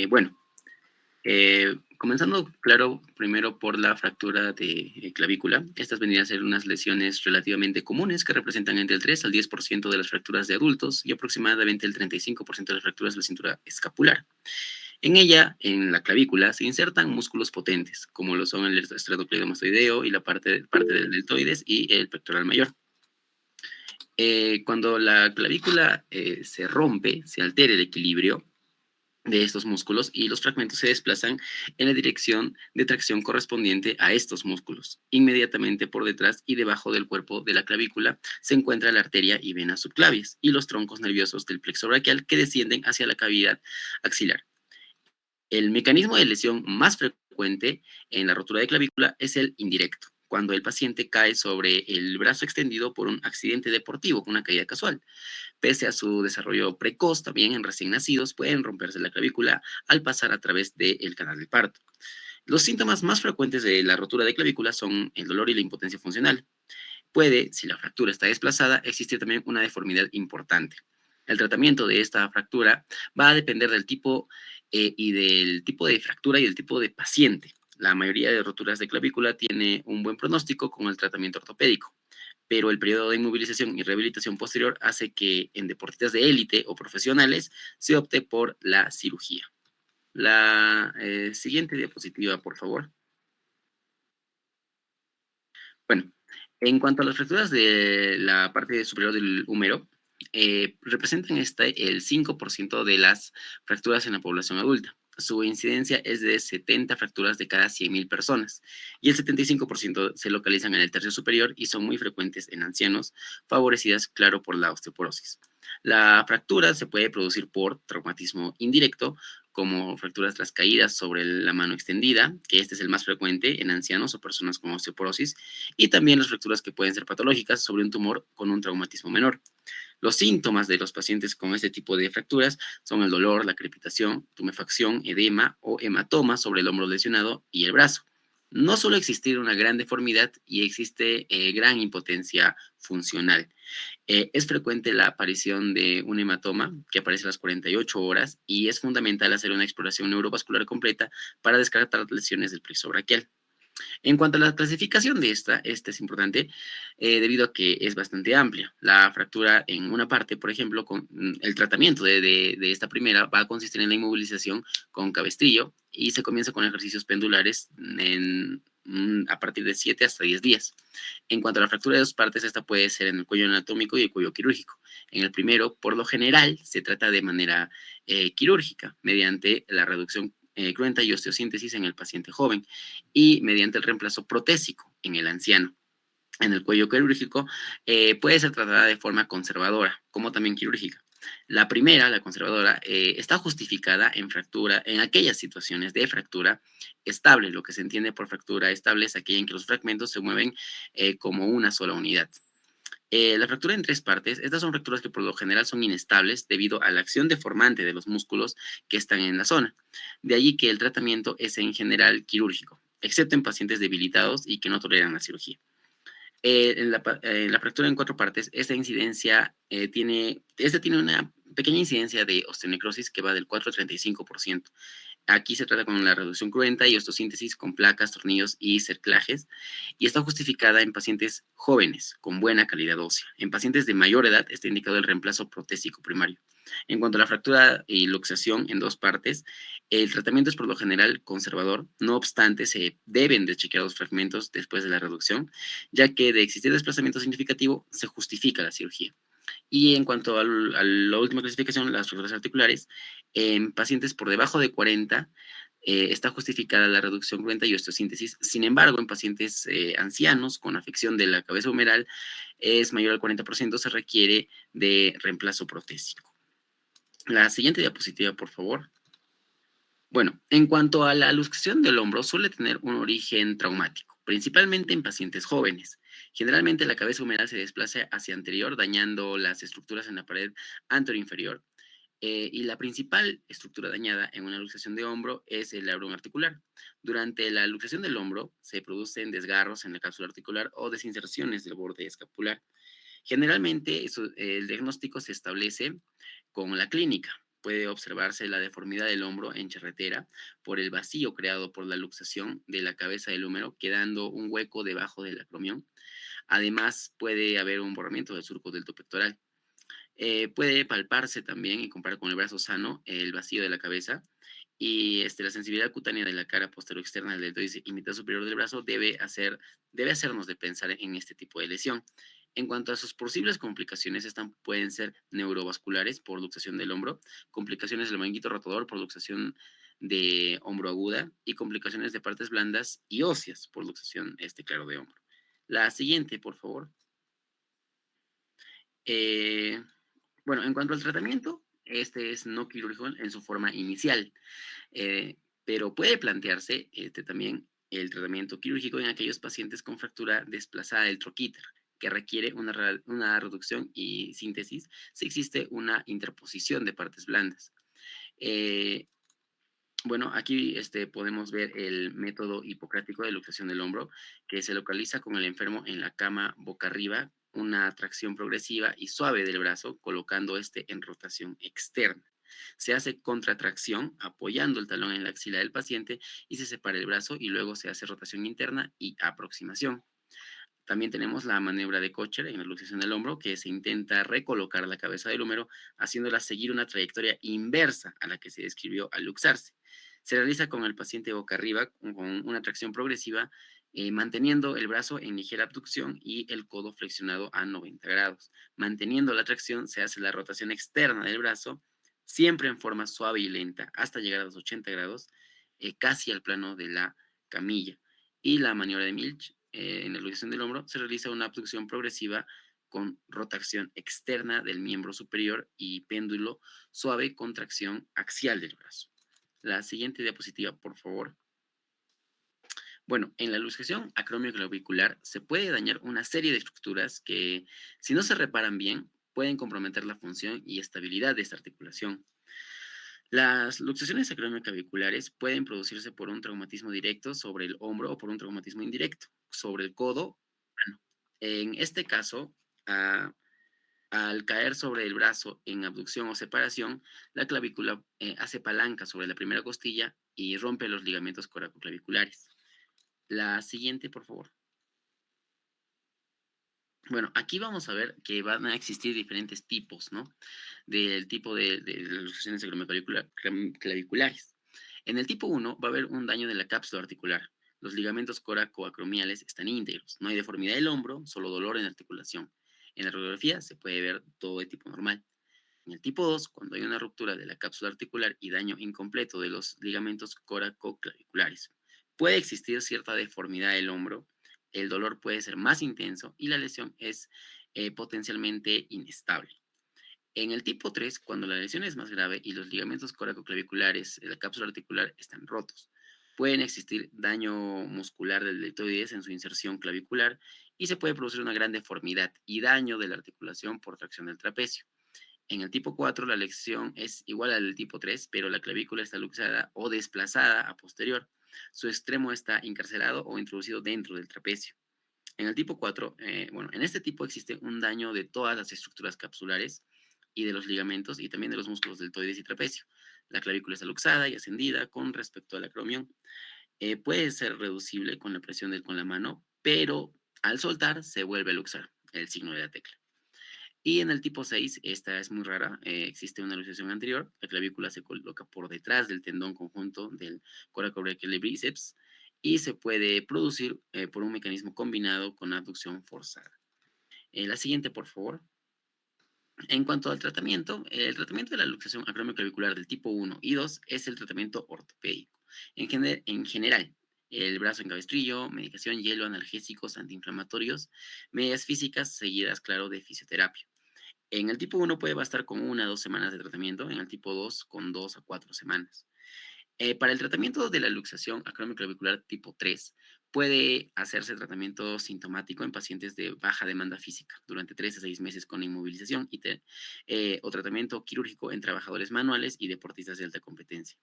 Bueno, comenzando, claro, primero por la fractura de clavícula. Estas vendrían a ser unas lesiones relativamente comunes que representan entre el 3 al 10% de las fracturas de adultos y aproximadamente el 35% de las fracturas de la cintura escapular. En ella, en la clavícula, se insertan músculos potentes, como lo son el esternocleidomastoideo y la parte del deltoides y el pectoral mayor. Cuando la clavícula se rompe, se altera el equilibrio de estos músculos y los fragmentos se desplazan en la dirección de tracción correspondiente a estos músculos. Inmediatamente por detrás y debajo del cuerpo de la clavícula se encuentra la arteria y vena subclavias y los troncos nerviosos del plexo braquial que descienden hacia la cavidad axilar. El mecanismo de lesión más frecuente en la rotura de clavícula es el indirecto, cuando el paciente cae sobre el brazo extendido por un accidente deportivo, una caída casual. Pese a su desarrollo precoz, también en recién nacidos pueden romperse la clavícula al pasar a través del canal del parto. Los síntomas más frecuentes de la rotura de clavícula son el dolor y la impotencia funcional. Puede, si la fractura está desplazada, existir también una deformidad importante. El tratamiento de esta fractura va a depender del tipo y del tipo de fractura y del tipo de paciente. La mayoría de roturas de clavícula tiene un buen pronóstico con el tratamiento ortopédico, pero el periodo de inmovilización y rehabilitación posterior hace que en deportistas de élite o profesionales se opte por la cirugía. La siguiente diapositiva, por favor. Bueno, en cuanto a las fracturas de la parte superior del húmero, representan el 5% de las fracturas en la población adulta. Su incidencia es de 70 fracturas de cada 100.000 personas y el 75% se localizan en el tercio superior y son muy frecuentes en ancianos, favorecidas, claro, por la osteoporosis. La fractura se puede producir por traumatismo indirecto, como fracturas tras caídas sobre la mano extendida, que este es el más frecuente en ancianos o personas con osteoporosis, y también las fracturas que pueden ser patológicas sobre un tumor con un traumatismo menor. Los síntomas de los pacientes con este tipo de fracturas son el dolor, la crepitación, tumefacción, edema o hematoma sobre el hombro lesionado y el brazo. No suele existir una gran deformidad y existe gran impotencia funcional. Es frecuente la aparición de un hematoma que aparece a las 48 horas y es fundamental hacer una exploración neurovascular completa para descartar lesiones del plexo braquial. En cuanto a la clasificación de esta es importante debido a que es bastante amplia. La fractura en una parte, por ejemplo, con el tratamiento de esta primera va a consistir en la inmovilización con cabestrillo y se comienza con ejercicios pendulares a partir de 7 hasta 10 días. En cuanto a la fractura de dos partes, esta puede ser en el cuello anatómico y el cuello quirúrgico. En el primero, por lo general, se trata de manera quirúrgica, mediante la reducción cruenta y osteosíntesis en el paciente joven y mediante el reemplazo protésico en el anciano. En el cuello quirúrgico puede ser tratada de forma conservadora, como también quirúrgica. La primera, la conservadora, está justificada en fractura, en aquellas situaciones de fractura estable. Lo que se entiende por fractura estable es aquella en que los fragmentos se mueven como una sola unidad. La fractura en tres partes, estas son fracturas que por lo general son inestables debido a la acción deformante de los músculos que están en la zona. De allí que el tratamiento es en general quirúrgico, excepto en pacientes debilitados y que no toleran la cirugía. En la fractura en cuatro partes, esta tiene una pequeña incidencia de osteonecrosis que va del 4 al 35%. Aquí se trata con la reducción cruenta y osteosíntesis con placas, tornillos y cerclajes, y está justificada en pacientes jóvenes con buena calidad ósea. En pacientes de mayor edad está indicado el reemplazo protésico primario. En cuanto a la fractura y luxación en dos partes, el tratamiento es por lo general conservador, no obstante se deben de chequear los fragmentos después de la reducción, ya que de existir desplazamiento significativo se justifica la cirugía. Y en cuanto a la última clasificación, las fracturas articulares, en pacientes por debajo de 40 está justificada la reducción cruenta y osteosíntesis. Sin embargo, en pacientes ancianos con afección de la cabeza humeral es mayor al 40%, se requiere de reemplazo protésico. La siguiente diapositiva, por favor. Bueno, en cuanto a la luxación del hombro, suele tener un origen traumático, principalmente en pacientes jóvenes. Generalmente la cabeza humeral se desplaza hacia anterior, dañando las estructuras en la pared anterior-inferior. Y la principal estructura dañada en una luxación de hombro es el labrum articular. Durante la luxación del hombro se producen desgarros en la cápsula articular o desinserciones del borde escapular. Generalmente el diagnóstico se establece con la clínica, puede observarse la deformidad del hombro en charretera por el vacío creado por la luxación de la cabeza del húmero, quedando un hueco debajo del acromión. Además, puede haber un borramiento del surco delto pectoral. Puede palparse también y comparar con el brazo sano el vacío de la cabeza y la sensibilidad cutánea de la cara posterior externa del deltoide y mitad superior del brazo debe hacernos de pensar en este tipo de lesión. En cuanto a sus posibles complicaciones, estas pueden ser neurovasculares por luxación del hombro, complicaciones del manguito rotador por luxación de hombro aguda y complicaciones de partes blandas y óseas por luxación, claro, de hombro. La siguiente, por favor. Eh, bueno, en cuanto al tratamiento, este es no quirúrgico en su forma inicial, pero puede plantearse también el tratamiento quirúrgico en aquellos pacientes con fractura desplazada del troquíter, que requiere una reducción y síntesis si existe una interposición de partes blandas. Eh, bueno, aquí podemos ver el método hipocrático de luxación del hombro, que se localiza con el enfermo en la cama boca arriba, una tracción progresiva y suave del brazo, colocando en rotación externa. Se hace contratracción apoyando el talón en la axila del paciente y se separa el brazo y luego se hace rotación interna y aproximación. También tenemos la maniobra de Kocher en la luxación del hombro, que se intenta recolocar la cabeza del húmero, haciéndola seguir una trayectoria inversa a la que se describió al luxarse. Se realiza con el paciente boca arriba, con una tracción progresiva, manteniendo el brazo en ligera abducción y el codo flexionado a 90 grados. Manteniendo la tracción, se hace la rotación externa del brazo, siempre en forma suave y lenta, hasta llegar a los 80 grados, casi al plano de la camilla. Y la maniobra de Milch, en la luxación del hombro, se realiza una abducción progresiva con rotación externa del miembro superior y péndulo suave contracción axial del brazo. La siguiente diapositiva, por favor. Bueno, en la luxación acromioclavicular se puede dañar una serie de estructuras que, si no se reparan bien, pueden comprometer la función y estabilidad de esta articulación. Las luxaciones acromioclaviculares pueden producirse por un traumatismo directo sobre el hombro o por un traumatismo indirecto sobre el codo. En este caso, al caer sobre el brazo en abducción o separación, la clavícula hace palanca sobre la primera costilla y rompe los ligamentos coracoclaviculares. La siguiente, por favor. Bueno, aquí vamos a ver que van a existir diferentes tipos, ¿no? Del tipo de las luxaciones acromioclaviculares. En el tipo 1 va a haber un daño de la cápsula articular. Los ligamentos coracoacromiales están íntegros. No hay deformidad del hombro, solo dolor en la articulación. En la radiografía se puede ver todo de tipo normal. En el tipo 2, cuando hay una ruptura de la cápsula articular y daño incompleto de los ligamentos coracoclaviculares, puede existir cierta deformidad del hombro, el dolor puede ser más intenso y la lesión es potencialmente inestable. En el tipo 3, cuando la lesión es más grave y los ligamentos coracoclaviculares de la cápsula articular están rotos, pueden existir daño muscular del deltoides en su inserción clavicular y se puede producir una gran deformidad y daño de la articulación por tracción del trapecio. En el tipo 4, la lesión es igual al del tipo 3, pero la clavícula está luxada o desplazada a posterior. Su extremo está encarcelado o introducido dentro del trapecio. En el tipo 4, bueno, en este tipo existe un daño de todas las estructuras capsulares y de los ligamentos y también de los músculos deltoides y trapecio. La clavícula está luxada y ascendida con respecto al acromión. Puede ser reducible con la presión con la mano, pero al soltar se vuelve a luxar, el signo de la tecla. Y en el tipo 6, esta es muy rara, existe una luxación anterior, la clavícula se coloca por detrás del tendón conjunto del coracobrachial bíceps y se puede producir por un mecanismo combinado con abducción forzada. La siguiente, por favor. En cuanto al tratamiento, el tratamiento de la luxación acromioclavicular del tipo 1 y 2 es el tratamiento ortopédico. En general, el brazo en cabestrillo, medicación, hielo, analgésicos, antiinflamatorios, medidas físicas seguidas, claro, de fisioterapia. En el tipo 1 puede bastar con 1 a 2 semanas de tratamiento, en el tipo 2 con 2 a 4 semanas. Para el tratamiento de la luxación acromioclavicular tipo 3, puede hacerse tratamiento sintomático en pacientes de baja demanda física durante 3 a 6 meses con inmovilización o tratamiento quirúrgico en trabajadores manuales y deportistas de alta competencia.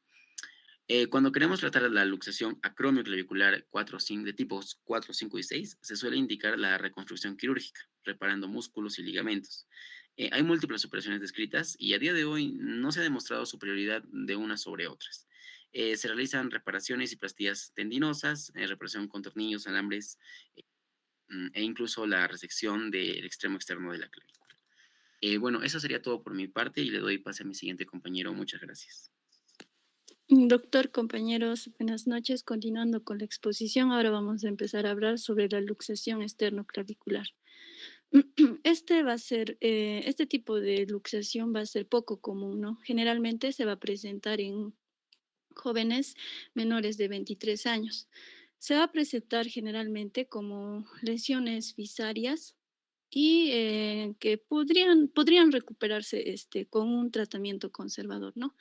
Cuando queremos tratar la luxación acromioclavicular 4, de tipos 4, 5 y 6, se suele indicar la reconstrucción quirúrgica, reparando músculos y ligamentos. Hay múltiples operaciones descritas y a día de hoy no se ha demostrado superioridad de unas sobre otras. Se realizan reparaciones y pastillas tendinosas, reparación con tornillos, alambres e incluso la resección del extremo externo de la clavícula. Bueno, eso sería todo por mi parte y le doy pase a mi siguiente compañero. Muchas gracias. Doctor, compañeros, buenas noches. Continuando con la exposición, ahora vamos a empezar a hablar sobre la luxación esternoclavicular. Este tipo de luxación va a ser poco común, ¿no? Generalmente se va a presentar en jóvenes menores de 23 años. Se va a presentar generalmente como lesiones visarias y que podrían recuperarse con un tratamiento conservador, ¿no?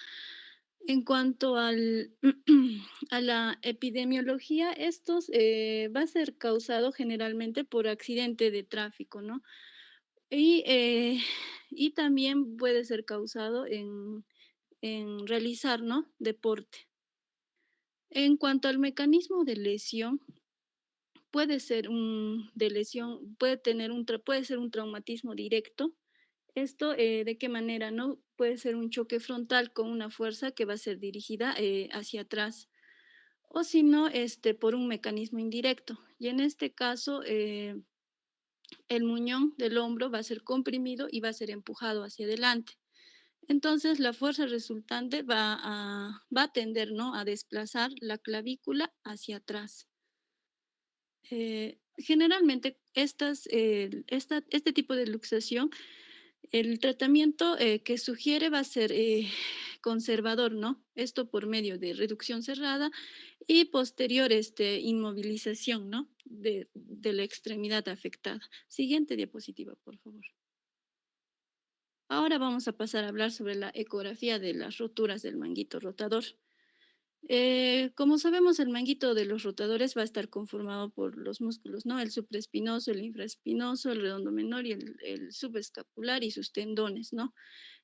En cuanto a la epidemiología, estos va a ser causado generalmente por accidente de tráfico, ¿no? Y, eh, y también puede ser causado en realizar, ¿no? Deporte. En cuanto al mecanismo de lesión, puede ser un traumatismo directo. Esto, ¿de qué manera, no? Puede ser un choque frontal con una fuerza que va a ser dirigida hacia atrás, o si no, por un mecanismo indirecto. Y en este caso, el muñón del hombro va a ser comprimido y va a ser empujado hacia adelante. Entonces, la fuerza resultante va a tender, ¿no? A desplazar la clavícula hacia atrás. Generalmente, este tipo de luxación, el tratamiento que sugiere va a ser conservador, ¿no? Esto por medio de reducción cerrada y posterior inmovilización, ¿no? De la extremidad afectada. Siguiente diapositiva, por favor. Ahora vamos a pasar a hablar sobre la ecografía de las roturas del manguito rotador. Como sabemos, el manguito de los rotadores va a estar conformado por los músculos, ¿no? El supraespinoso, el infraespinoso, el redondo menor y el subescapular y sus tendones, ¿no?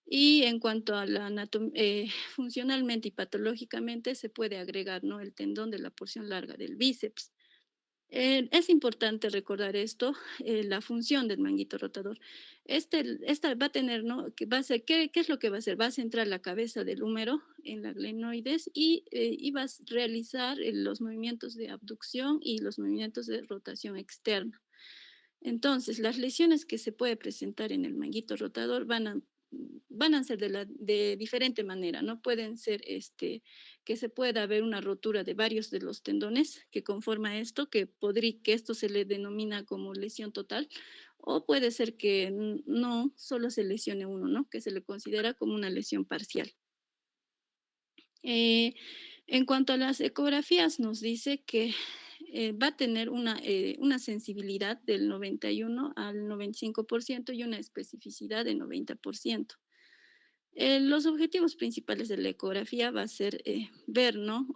Y en cuanto a la funcionalmente y patológicamente se puede agregar, ¿no? El tendón de la porción larga del bíceps. Es importante recordar esto, la función del manguito rotador. Esta va a tener, ¿no? Que va a ser, ¿qué es lo que va a hacer? Va a centrar la cabeza del húmero en la glenoides y va a realizar los movimientos de abducción y los movimientos de rotación externa. Entonces, las lesiones que se puede presentar en el manguito rotador van a ser de diferente manera, ¿no? Pueden ser que se pueda ver una rotura de varios de los tendones que conforma esto, que esto se le denomina como lesión total, o puede ser que no solo se lesione uno, ¿no? Que se le considera como una lesión parcial. Eh, en cuanto a las ecografías, nos dice que va a tener una sensibilidad del 91 al 95% y una especificidad del 90%. Los objetivos principales de la ecografía va a ser ver, ¿no?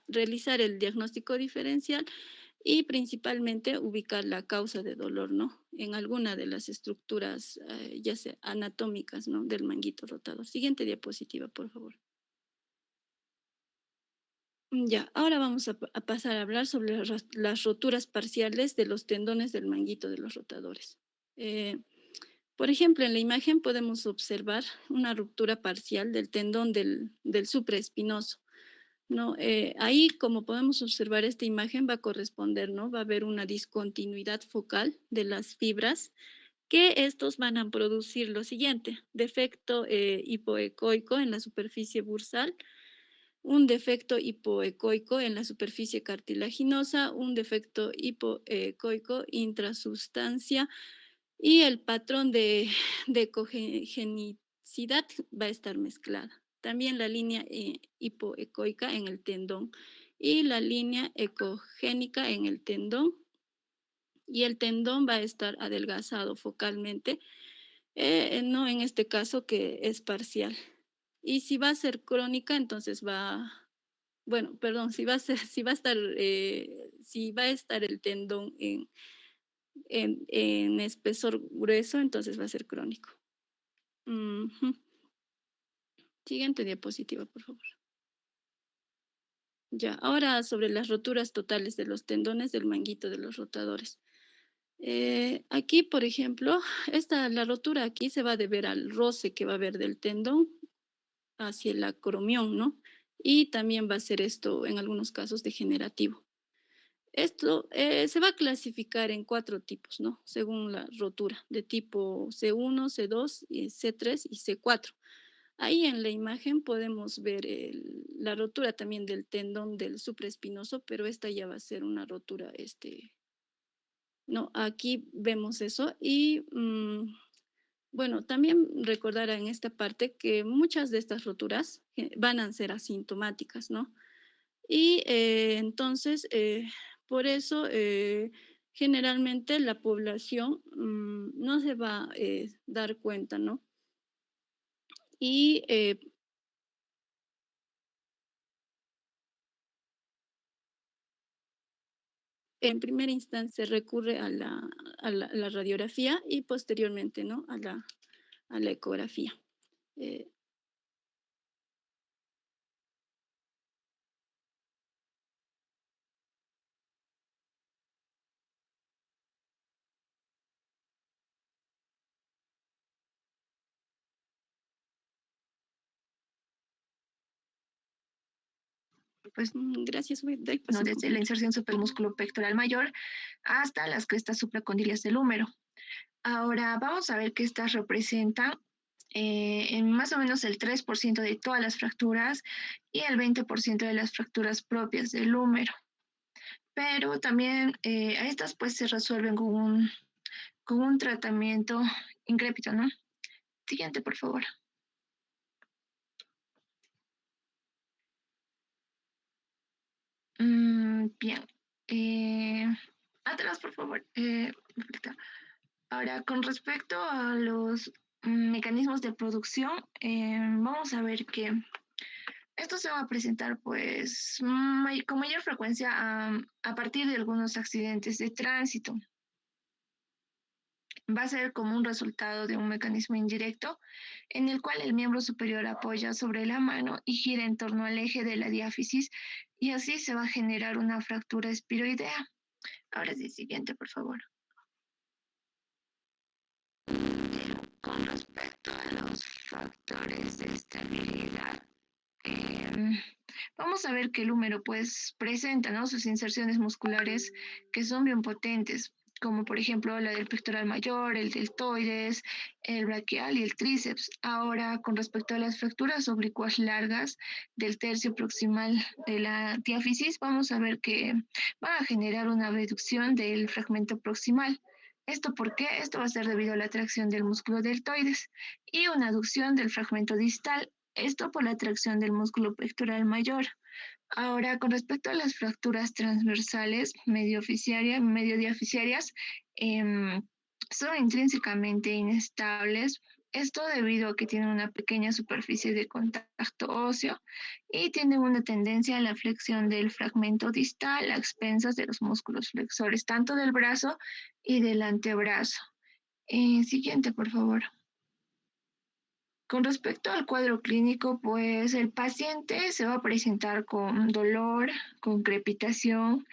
Realizar el diagnóstico diferencial y principalmente ubicar la causa de dolor, ¿no? En alguna de las estructuras, ya sea anatómicas, ¿no? Del manguito rotador. Siguiente diapositiva, por favor. Ya, ahora vamos a pasar a hablar sobre las roturas parciales de los tendones del manguito de los rotadores. Eh, por ejemplo, en la imagen podemos observar una ruptura parcial del tendón del supraespinoso, ¿no? Ahí, como podemos observar, esta imagen va a corresponder, ¿no? Va a haber una discontinuidad focal de las fibras que estos van a producir lo siguiente: defecto hipoecoico en la superficie bursal, un defecto hipoecoico en la superficie cartilaginosa, un defecto hipoecoico intrasustancia y el patrón de cogenicidad va a estar mezclada. También la línea hipoecoica en el tendón y la línea ecogénica en el tendón, y el tendón va a estar adelgazado focalmente, no en este caso que es parcial. Y si va a ser crónica, entonces bueno, perdón, si va a estar el tendón en espesor grueso, entonces va a ser crónico. Ujú. Siguiente diapositiva, por favor. Ya, ahora sobre las roturas totales de los tendones del manguito de los rotadores. Aquí, por ejemplo, la rotura aquí se va a deber al roce que va a haber del tendón hacia el acromión, ¿no? Y también va a ser esto en algunos casos degenerativo. Esto se va a clasificar en 4 tipos, ¿no? Según la rotura, de tipo C1, C2, C3 y C4. Ahí en la imagen podemos ver la rotura también del tendón del supraespinoso, pero esta ya va a ser una rotura, no, aquí vemos eso y bueno, también recordar en esta parte que muchas de estas roturas van a ser asintomáticas, ¿no? Y entonces, por eso, generalmente la población no se va a dar cuenta, ¿no? Y en primera instancia se recurre a la radiografía y posteriormente, ¿no? A la ecografía. Eh, Pues Gracias, de no, paso el desde la compañero. inserción supermúsculo pectoral mayor hasta las crestas supracondilias del húmero. Ahora vamos a ver que estas representan en más o menos el 3% de todas las fracturas y el 20% de las fracturas propias del húmero. Pero también a estas pues se resuelven con un tratamiento incrépito, ¿no? Siguiente, por favor. Bien. Atrás, por favor. Perfecto. Ahora, con respecto a los mecanismos de producción, vamos a ver que esto se va a presentar pues con mayor frecuencia a partir de algunos accidentes de tránsito. Va a ser como un resultado de un mecanismo indirecto en el cual el miembro superior apoya sobre la mano y gira en torno al eje de la diáfisis y así se va a generar una fractura espiroidea. Ahora sí, siguiente, por favor. Con respecto a los factores de estabilidad, em, vamos a ver que el húmero pues presenta, ¿no?, sus inserciones musculares que son bien potentes, como por ejemplo la del pectoral mayor, el deltoides, el braquial y el tríceps. Ahora, con respecto a las fracturas oblicuas largas del tercio proximal de la diáfisis, vamos a ver que van a generar una reducción del fragmento proximal. ¿Esto por qué? Esto va a ser debido a la tracción del músculo deltoides y una aducción del fragmento distal. Esto por la tracción del músculo pectoral mayor. Ahora, con respecto a las fracturas transversales medio diaficiarias, em, son intrínsecamente inestables. Esto debido a que tienen una pequeña superficie de contacto óseo y tienen una tendencia a la flexión del fragmento distal a expensas de los músculos flexores, tanto del brazo y del antebrazo. Siguiente, por favor. Con respecto al cuadro clínico, pues el paciente se va a presentar con dolor, con crepitación,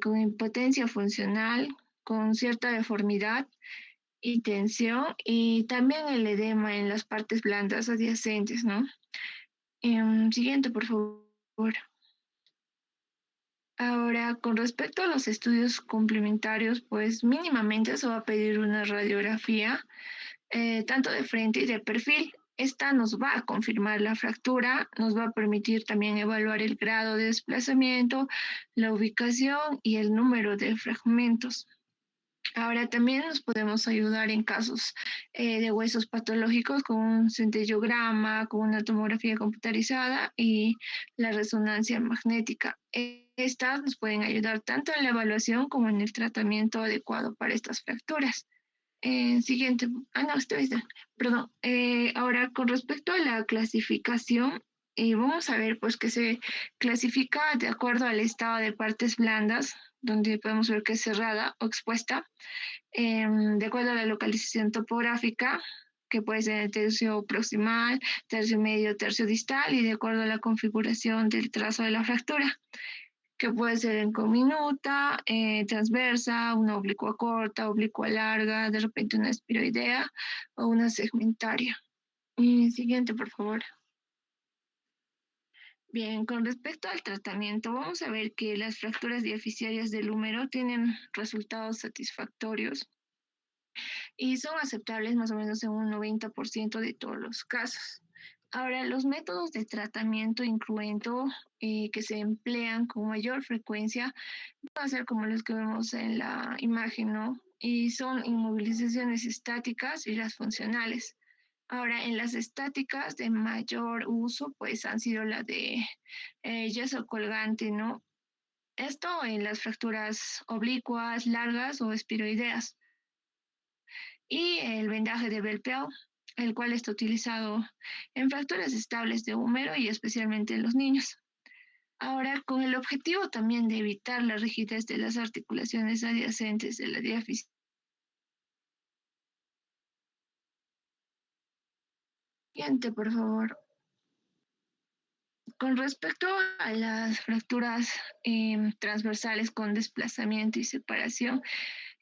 con impotencia funcional, con cierta deformidad y tensión, y también el edema en las partes blandas adyacentes, ¿no? Siguiente, por favor. Ahora, con respecto a los estudios complementarios, pues mínimamente se va a pedir una radiografía tanto de frente y de perfil. Esta nos va a confirmar la fractura, nos va a permitir también evaluar el grado de desplazamiento, la ubicación y el número de fragmentos. Ahora también nos podemos ayudar en casos de huesos patológicos con un centellograma, con una tomografía computarizada y la resonancia magnética. Estas nos pueden ayudar tanto en la evaluación como en el tratamiento adecuado para estas fracturas. Siguiente. No, perdón. Ahora, con respecto a la clasificación, vamos a ver pues que se clasifica de acuerdo al estado de partes blandas, donde podemos ver que es cerrada o expuesta, de acuerdo a la localización topográfica, que puede ser el tercio proximal, tercio medio, tercio distal, y de acuerdo a la configuración del trazo de la fractura. que puede ser en cominuta, transversa, una oblicua corta, oblicua larga, de repente una espiroidea o una segmentaria. Siguiente, por favor. Bien, con respecto al tratamiento, vamos a ver que las fracturas diaficiarias del húmero tienen resultados satisfactorios y son aceptables más o menos en un 90% de todos los casos. Ahora, los métodos de tratamiento incruento que se emplean con mayor frecuencia van a ser como los que vemos en la imagen, ¿no? Y son inmovilizaciones estáticas y las funcionales. Ahora, en las estáticas de mayor uso, pues han sido la de yeso colgante, ¿no? Esto en las fracturas oblicuas, largas o espiroideas. Y el vendaje de Bell-Pel, el cual está utilizado en fracturas estables de húmero y especialmente en los niños. Ahora, con el objetivo también de evitar la rigidez de las articulaciones adyacentes de la diáfisis. Siguiente, por favor. Con respecto a las fracturas transversales con desplazamiento y separación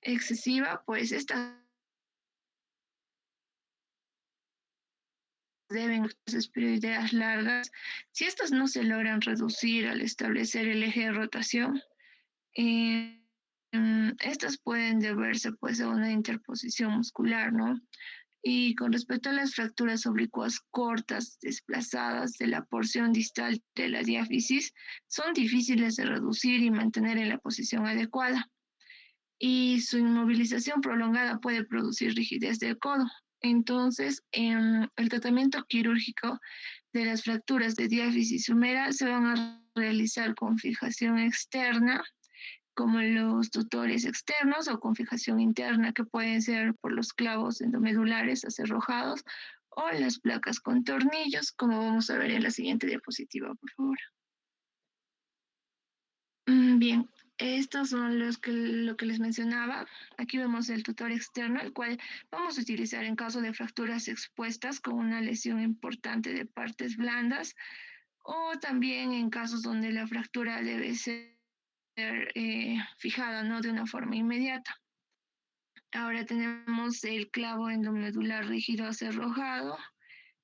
excesiva, pues estas deben espiroideas largas. Si estas no se logran reducir al establecer el eje de rotación, estas pueden deberse pues a una interposición muscular, ¿no? Y con respecto a las fracturas oblicuas cortas, desplazadas de la porción distal de la diáfisis, son difíciles de reducir y mantener en la posición adecuada. Y su inmovilización prolongada puede producir rigidez del codo. Entonces, el tratamiento quirúrgico de las fracturas de diáfisis húmera se van a realizar con fijación externa, como los tutores externos, o con fijación interna, que pueden ser por los clavos endomedulares acerrojados o las placas con tornillos, como vamos a ver en la siguiente diapositiva, por favor. Bien, estos son lo que les mencionaba. Aquí vemos el tutor externo, el cual vamos a utilizar en caso de fracturas expuestas con una lesión importante de partes blandas, o también en casos donde la fractura debe ser fijada, ¿no? De una forma inmediata. Ahora tenemos el clavo endomedular rígido acerrojado,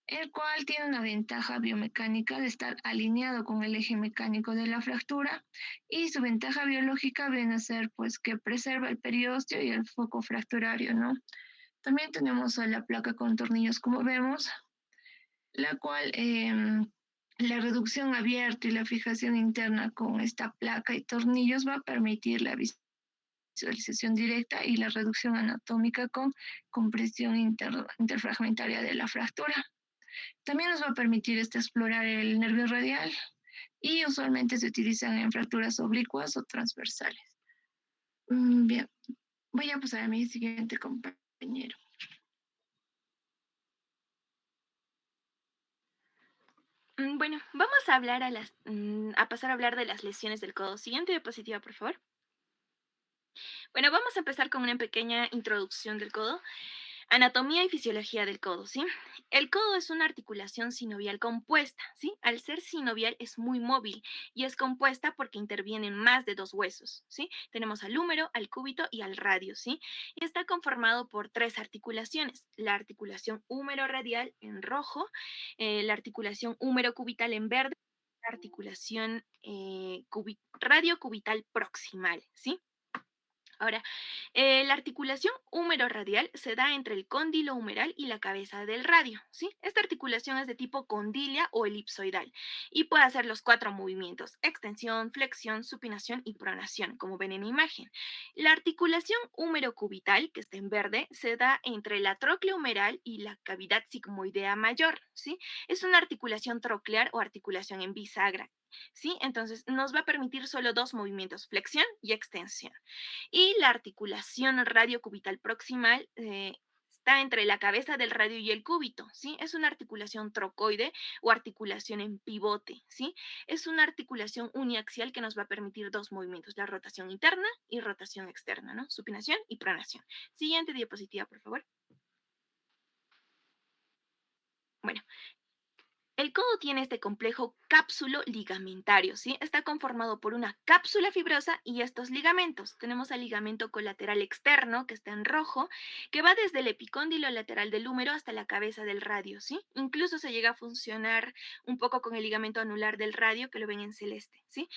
el cual tiene una ventaja biomecánica de estar alineado con el eje mecánico de la fractura, y su ventaja biológica viene a ser pues que preserva el periósteo y el foco fracturario, ¿no? También tenemos a la placa con tornillos, como vemos, la cual la reducción abierta y la fijación interna con esta placa y tornillos va a permitir la visualización directa y la reducción anatómica con compresión interfragmentaria de la fractura. También nos va a permitir explorar el nervio radial, y usualmente se utilizan en fracturas oblicuas o transversales. Bien, voy a pasar a mi siguiente compañero. Bueno, vamos a hablar a pasar a hablar de las lesiones del codo. Siguiente diapositiva, por favor. Bueno, vamos a empezar con una pequeña introducción del codo. Anatomía y fisiología del codo, ¿sí? El codo es una articulación sinovial compuesta, ¿sí? Al ser sinovial es muy móvil y es compuesta porque intervienen más de dos huesos, ¿sí? Tenemos al húmero, al cúbito y al radio, ¿sí? Y está conformado por tres articulaciones: la articulación húmero radial en rojo, la articulación húmero cubital en verde, la articulación radio cubital proximal, ¿sí? Ahora, la articulación húmero-radial se da entre el cóndilo humeral y la cabeza del radio, ¿sí? Esta articulación es de tipo condilia o elipsoidal y puede hacer los cuatro movimientos: extensión, flexión, supinación y pronación, como ven en la imagen. La articulación húmero-cubital, que está en verde, se da entre la tróclea humeral y la cavidad sigmoidea mayor, ¿sí? Es una articulación troclear o articulación en bisagra, ¿sí? Entonces, nos va a permitir solo dos movimientos: flexión y extensión. Y la articulación radiocubital proximal está entre la cabeza del radio y el cúbito, ¿sí? Es una articulación trocoide o articulación en pivote, ¿sí? Es una articulación uniaxial que nos va a permitir dos movimientos: la rotación interna y rotación externa, ¿no? Supinación y pronación. Siguiente diapositiva, por favor. Bueno, El codo tiene este complejo cápsulo ligamentario, ¿sí? Está conformado por una cápsula fibrosa y estos ligamentos. Tenemos el ligamento colateral externo, que está en rojo, que va desde el epicóndilo lateral del húmero hasta la cabeza del radio, ¿sí? Incluso se llega a funcionar un poco con el ligamento anular del radio, que lo ven en celeste, ¿sí?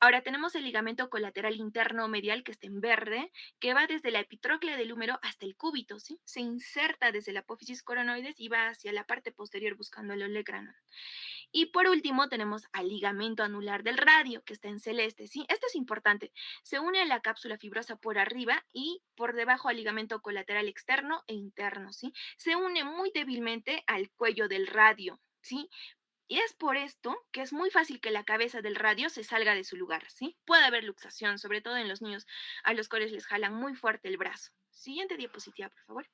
Ahora tenemos el ligamento colateral interno medial, que está en verde, que va desde la epitróclea del húmero hasta el cúbito, ¿sí? Se inserta desde la apófisis coronoides y va hacia la parte posterior buscando el olecranon. Y por último tenemos al ligamento anular del radio, que está en celeste, ¿sí? Esto es importante. Se une a la cápsula fibrosa por arriba y por debajo al ligamento colateral externo e interno, ¿sí? Se une muy débilmente al cuello del radio, ¿sí? Y es por esto que es muy fácil que la cabeza del radio se salga de su lugar, ¿sí? Puede haber luxación, sobre todo en los niños a los cuales les jalan muy fuerte el brazo. Siguiente diapositiva, por favor.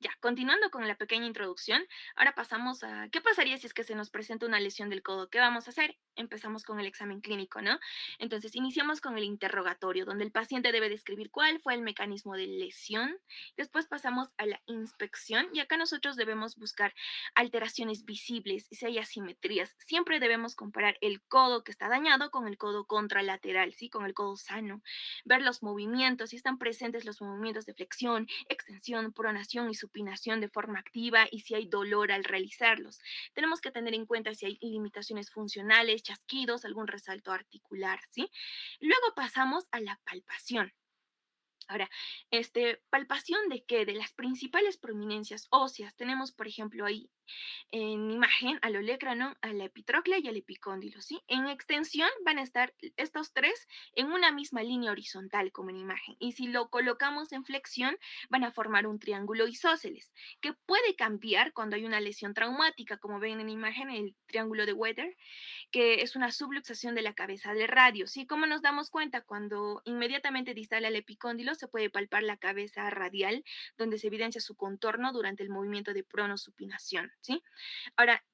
Ya, continuando con la pequeña introducción, ahora pasamos a qué pasaría si es que se nos presenta una lesión del codo. ¿Qué vamos a hacer? Empezamos con el examen clínico, ¿no? Entonces, iniciamos con el interrogatorio, donde el paciente debe describir cuál fue el mecanismo de lesión. Después pasamos a la inspección y acá nosotros debemos buscar alteraciones visibles, si hay asimetrías. Siempre debemos comparar el codo que está dañado con el codo contralateral, ¿sí? Con el codo sano. Ver los movimientos, si están presentes los movimientos de flexión, extensión, pronación y supinación de forma activa y si hay dolor al realizarlos. Tenemos que tener en cuenta si hay limitaciones funcionales, chasquidos, algún resalto articular, ¿sí? Luego pasamos a la palpación. Ahora, palpación de qué? De las principales prominencias óseas. Tenemos, por ejemplo, ahí en imagen al olecranon, a la epitróclea y al epicóndilo, ¿sí? En extensión van a estar estos tres en una misma línea horizontal como en imagen. Y si lo colocamos en flexión, van a formar un triángulo isósceles, que puede cambiar cuando hay una lesión traumática, como ven en imagen, el triángulo de Wetter, que es una subluxación de la cabeza de radio, ¿sí? ¿Cómo nos damos cuenta? Cuando inmediatamente distal al epicóndilo se puede palpar la cabeza radial, donde se evidencia su contorno durante el movimiento de pronosupinación, ¿sí? Ahora,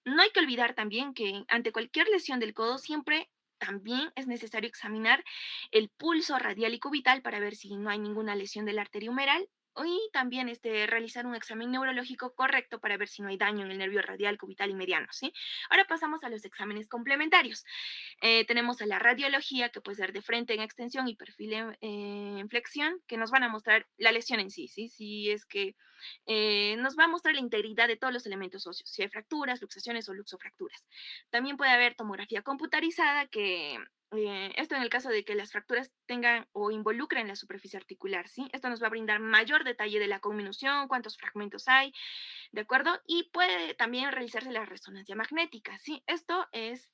no hay que olvidar también que ante cualquier lesión del codo siempre también es necesario examinar el pulso radial y cubital para ver si no hay ninguna lesión de la arteria humeral y también realizar un examen neurológico correcto para ver si no hay daño en el nervio radial, cubital y mediano, ¿sí? Ahora pasamos a los exámenes complementarios. Tenemos a la radiología, que puede ser de frente en extensión y perfil en flexión, que nos van a mostrar la lesión en sí, ¿sí? Si es que nos va a mostrar la integridad de todos los elementos óseos, si hay fracturas, luxaciones o luxofracturas. También puede haber tomografía computarizada, que esto en el caso de que las fracturas tengan o involucren la superficie articular, ¿sí? Esto nos va a brindar mayor detalle de la conminución, cuántos fragmentos hay, ¿de acuerdo? Y puede también realizarse la resonancia magnética, ¿sí? Esto es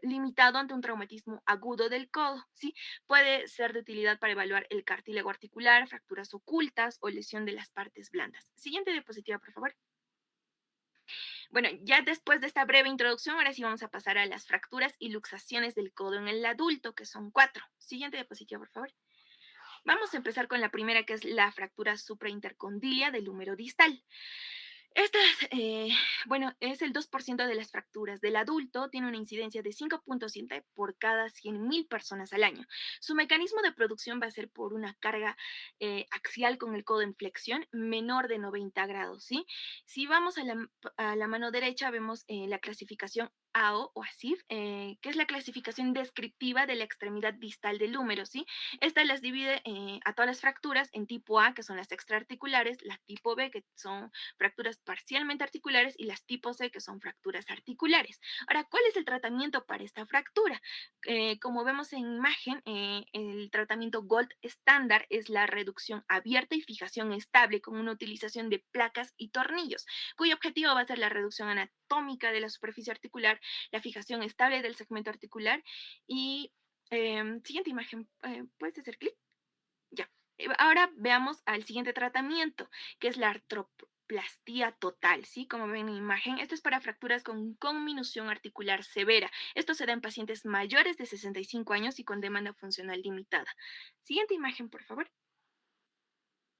limitado ante un traumatismo agudo del codo, ¿sí? Puede ser de utilidad para evaluar el cartílago articular, fracturas ocultas o lesión de las partes blandas. Siguiente diapositiva, por favor. Bueno, ya después de esta breve introducción, ahora sí vamos a pasar a las fracturas y luxaciones del codo en el adulto, que son 4. Siguiente diapositiva, por favor. Vamos a empezar con la primera, que es la fractura supraintercondilia del húmero distal. Esta es el 2% de las fracturas del adulto, tiene una incidencia de 5.7 por cada 100,000 personas al año. Su mecanismo de producción va a ser por una carga axial con el codo en flexión menor de 90 grados, ¿sí? Si vamos a la mano derecha, vemos la clasificación AO o ASIF, que es la clasificación descriptiva de la extremidad distal del húmero, ¿sí? Esta las divide a todas las fracturas en tipo A, que son las extraarticulares, la tipo B, que son fracturas parcialmente articulares, y las tipo C, que son fracturas articulares. Ahora, ¿cuál es el tratamiento para esta fractura? Como vemos en imagen, el tratamiento Gold estándar es la reducción abierta y fijación estable con una utilización de placas y tornillos, cuyo objetivo va a ser la reducción anatómica de la superficie articular, la fijación estable del segmento articular y siguiente imagen, ¿puedes hacer clic? Ya. Ahora veamos al siguiente tratamiento, que es la artroplastía total, ¿sí? Como ven en la imagen, esto es para fracturas con conminución articular severa. Esto se da en pacientes mayores de 65 años y con demanda funcional limitada. Siguiente imagen, por favor.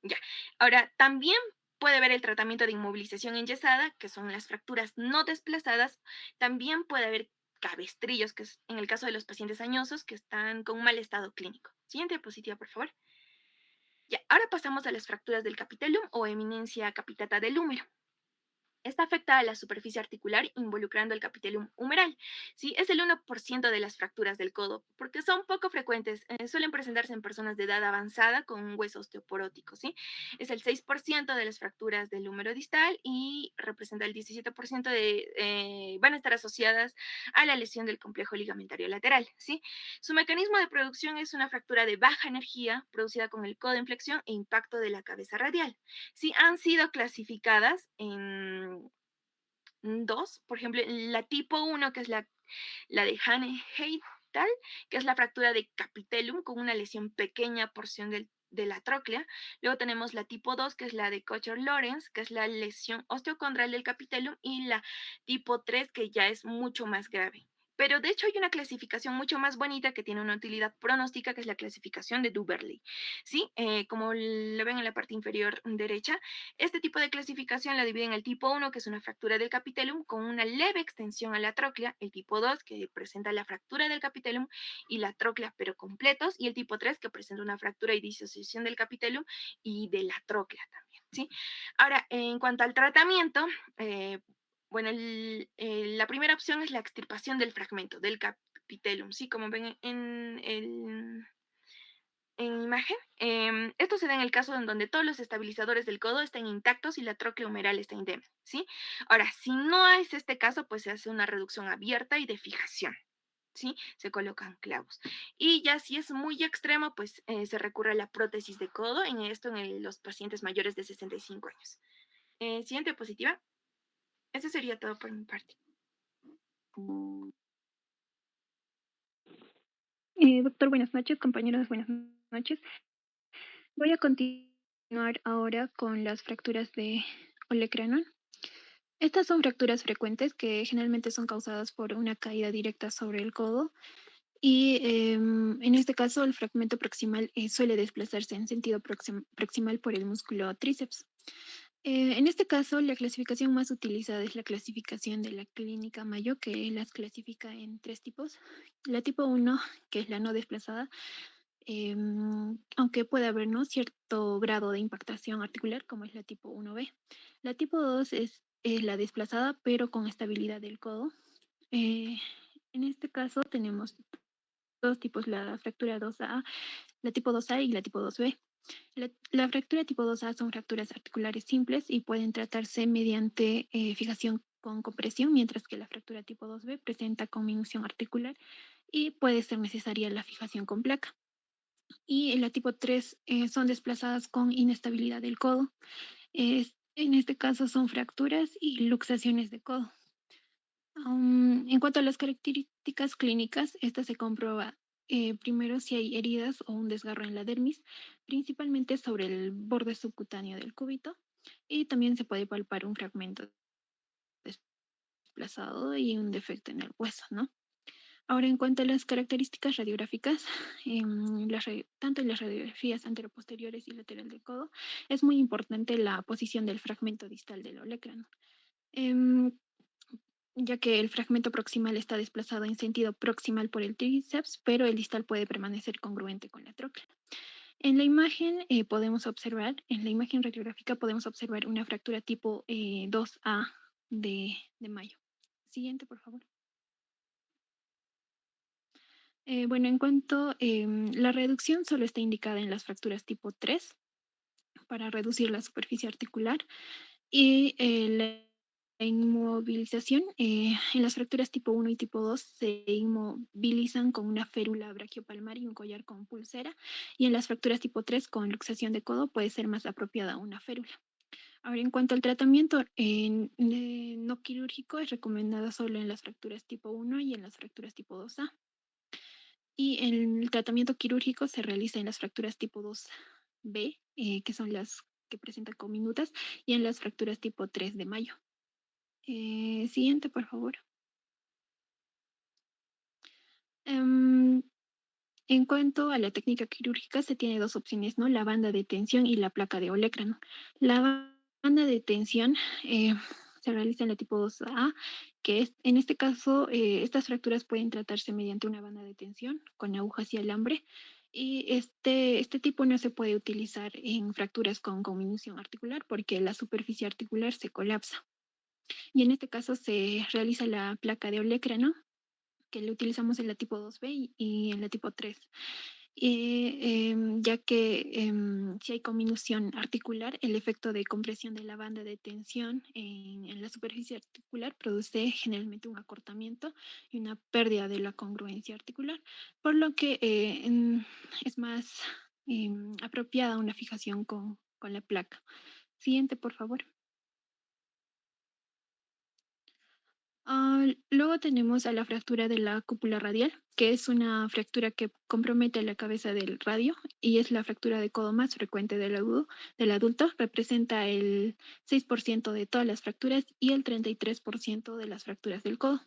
Ya. Ahora, también puede haber el tratamiento de inmovilización enyesada, que son las fracturas no desplazadas. También puede haber cabestrillos, que es en el caso de los pacientes añosos que están con un mal estado clínico. Siguiente diapositiva, por favor. Ya, ahora pasamos a las fracturas del capitellum o eminencia capitata del húmero. Esta afecta a la superficie articular involucrando el capitellum humeral. ¿Sí? Es el 1% de las fracturas del codo, porque son poco frecuentes. Suelen presentarse en personas de edad avanzada con un hueso osteoporótico. ¿Sí? Es el 6% de las fracturas del húmero distal y representa el 17% van a estar asociadas a la lesión del complejo ligamentario lateral. ¿Sí? Su mecanismo de producción es una fractura de baja energía producida con el codo en flexión e impacto de la cabeza radial. Sí, han sido clasificadas en dos, por ejemplo, la tipo uno que es la de Hane-Heital, que es la fractura de capitellum con una lesión pequeña porción de la tróclea. Luego tenemos la tipo 2 que es la de Kocher-Lorenz, que es la lesión osteocondral del capitellum, y la tipo 3 que ya es mucho más grave. Pero de hecho hay una clasificación mucho más bonita que tiene una utilidad pronóstica, que es la clasificación de Duberly. ¿Sí? Como lo ven en la parte inferior derecha, este tipo de clasificación la divide en el tipo 1, que es una fractura del capitellum con una leve extensión a la tróclea, el tipo 2, que presenta la fractura del capitellum y la tróclea, pero completos, y el tipo 3, que presenta una fractura y disociación del capitellum y de la tróclea también. ¿Sí? Ahora, en cuanto al tratamiento, bueno, la primera opción es la extirpación del fragmento del capitellum, ¿sí? Como ven en imagen. Esto se da en el caso en donde todos los estabilizadores del codo estén intactos y la tróclea humeral está indemne, ¿sí? Ahora, si no es este caso, pues se hace una reducción abierta y de fijación, ¿sí? Se colocan clavos. Y ya si es muy extremo, pues se recurre a la prótesis de codo, en esto los pacientes mayores de 65 años. Siguiente diapositiva. Eso sería todo por mi parte. Doctor, buenas noches, compañeros, buenas noches. Voy a continuar ahora con las fracturas de olecranon. Estas son fracturas frecuentes que generalmente son causadas por una caída directa sobre el codo y en este caso el fragmento proximal suele desplazarse en sentido proximal por el músculo tríceps. En este caso, la clasificación más utilizada es la clasificación de la clínica Mayo, que las clasifica en tres tipos. La tipo 1, que es la no desplazada, aunque puede haber, ¿no?, cierto grado de impactación articular, como es la tipo 1B. La tipo 2 es la desplazada, pero con estabilidad del codo. Eh, en este caso tenemos dos tipos, la fractura 2A, la tipo 2A y la tipo 2B. La fractura tipo 2A son fracturas articulares simples y pueden tratarse mediante fijación con compresión, mientras que la fractura tipo 2B presenta conminución articular y puede ser necesaria la fijación con placa. Y en la tipo 3 son desplazadas con inestabilidad del codo. En este caso son fracturas y luxaciones de codo. En cuanto a las características clínicas, esta se comprueba primero si hay heridas o un desgarro en la dermis, principalmente sobre el borde subcutáneo del cúbito, y también se puede palpar un fragmento desplazado y un defecto en el hueso, ¿no? Ahora, en cuanto a las características radiográficas, tanto en las radiografías anteroposteriores y lateral del codo, es muy importante la posición del fragmento distal del olecrano. Ya que el fragmento proximal está desplazado en sentido proximal por el tríceps, pero el distal puede permanecer congruente con la tróclea. En la imagen en la imagen radiográfica podemos observar una fractura tipo 2A de Mayo. Siguiente, por favor. Bueno, en cuanto la reducción solo está indicada en las fracturas tipo 3 para reducir la superficie articular y la inmovilización en las fracturas tipo 1 y tipo 2 se inmovilizan con una férula brachiopalmar y un collar con pulsera, y en las fracturas tipo 3 con luxación de codo puede ser más apropiada una férula. Ahora, en cuanto al tratamiento no quirúrgico, es recomendado solo en las fracturas tipo 1 y en las fracturas tipo 2A. Y el tratamiento quirúrgico se realiza en las fracturas tipo 2B, que son las que presentan cominutas, y en las fracturas tipo 3 de Mayo. Siguiente, por favor. Em, en cuanto a la técnica quirúrgica, se tiene dos opciones, ¿no? La banda de tensión y la placa de olecrano. La banda de tensión se realiza en la tipo 2A, que es, en este caso, estas fracturas pueden tratarse mediante una banda de tensión con agujas y alambre. Y este tipo no se puede utilizar en fracturas con conminución articular porque la superficie articular se colapsa. Y en este caso se realiza la placa de olecrano, que lo utilizamos en la tipo 2B y en la tipo 3. Ya que si hay conminución articular, el efecto de compresión de la banda de tensión en la superficie articular produce generalmente un acortamiento y una pérdida de la congruencia articular, por lo que es más apropiada una fijación con la placa. Siguiente, por favor. Luego tenemos a la fractura de la cúpula radial, que es una fractura que compromete la cabeza del radio y es la fractura de codo más frecuente del adulto. Representa el 6% de todas las fracturas y el 33% de las fracturas del codo.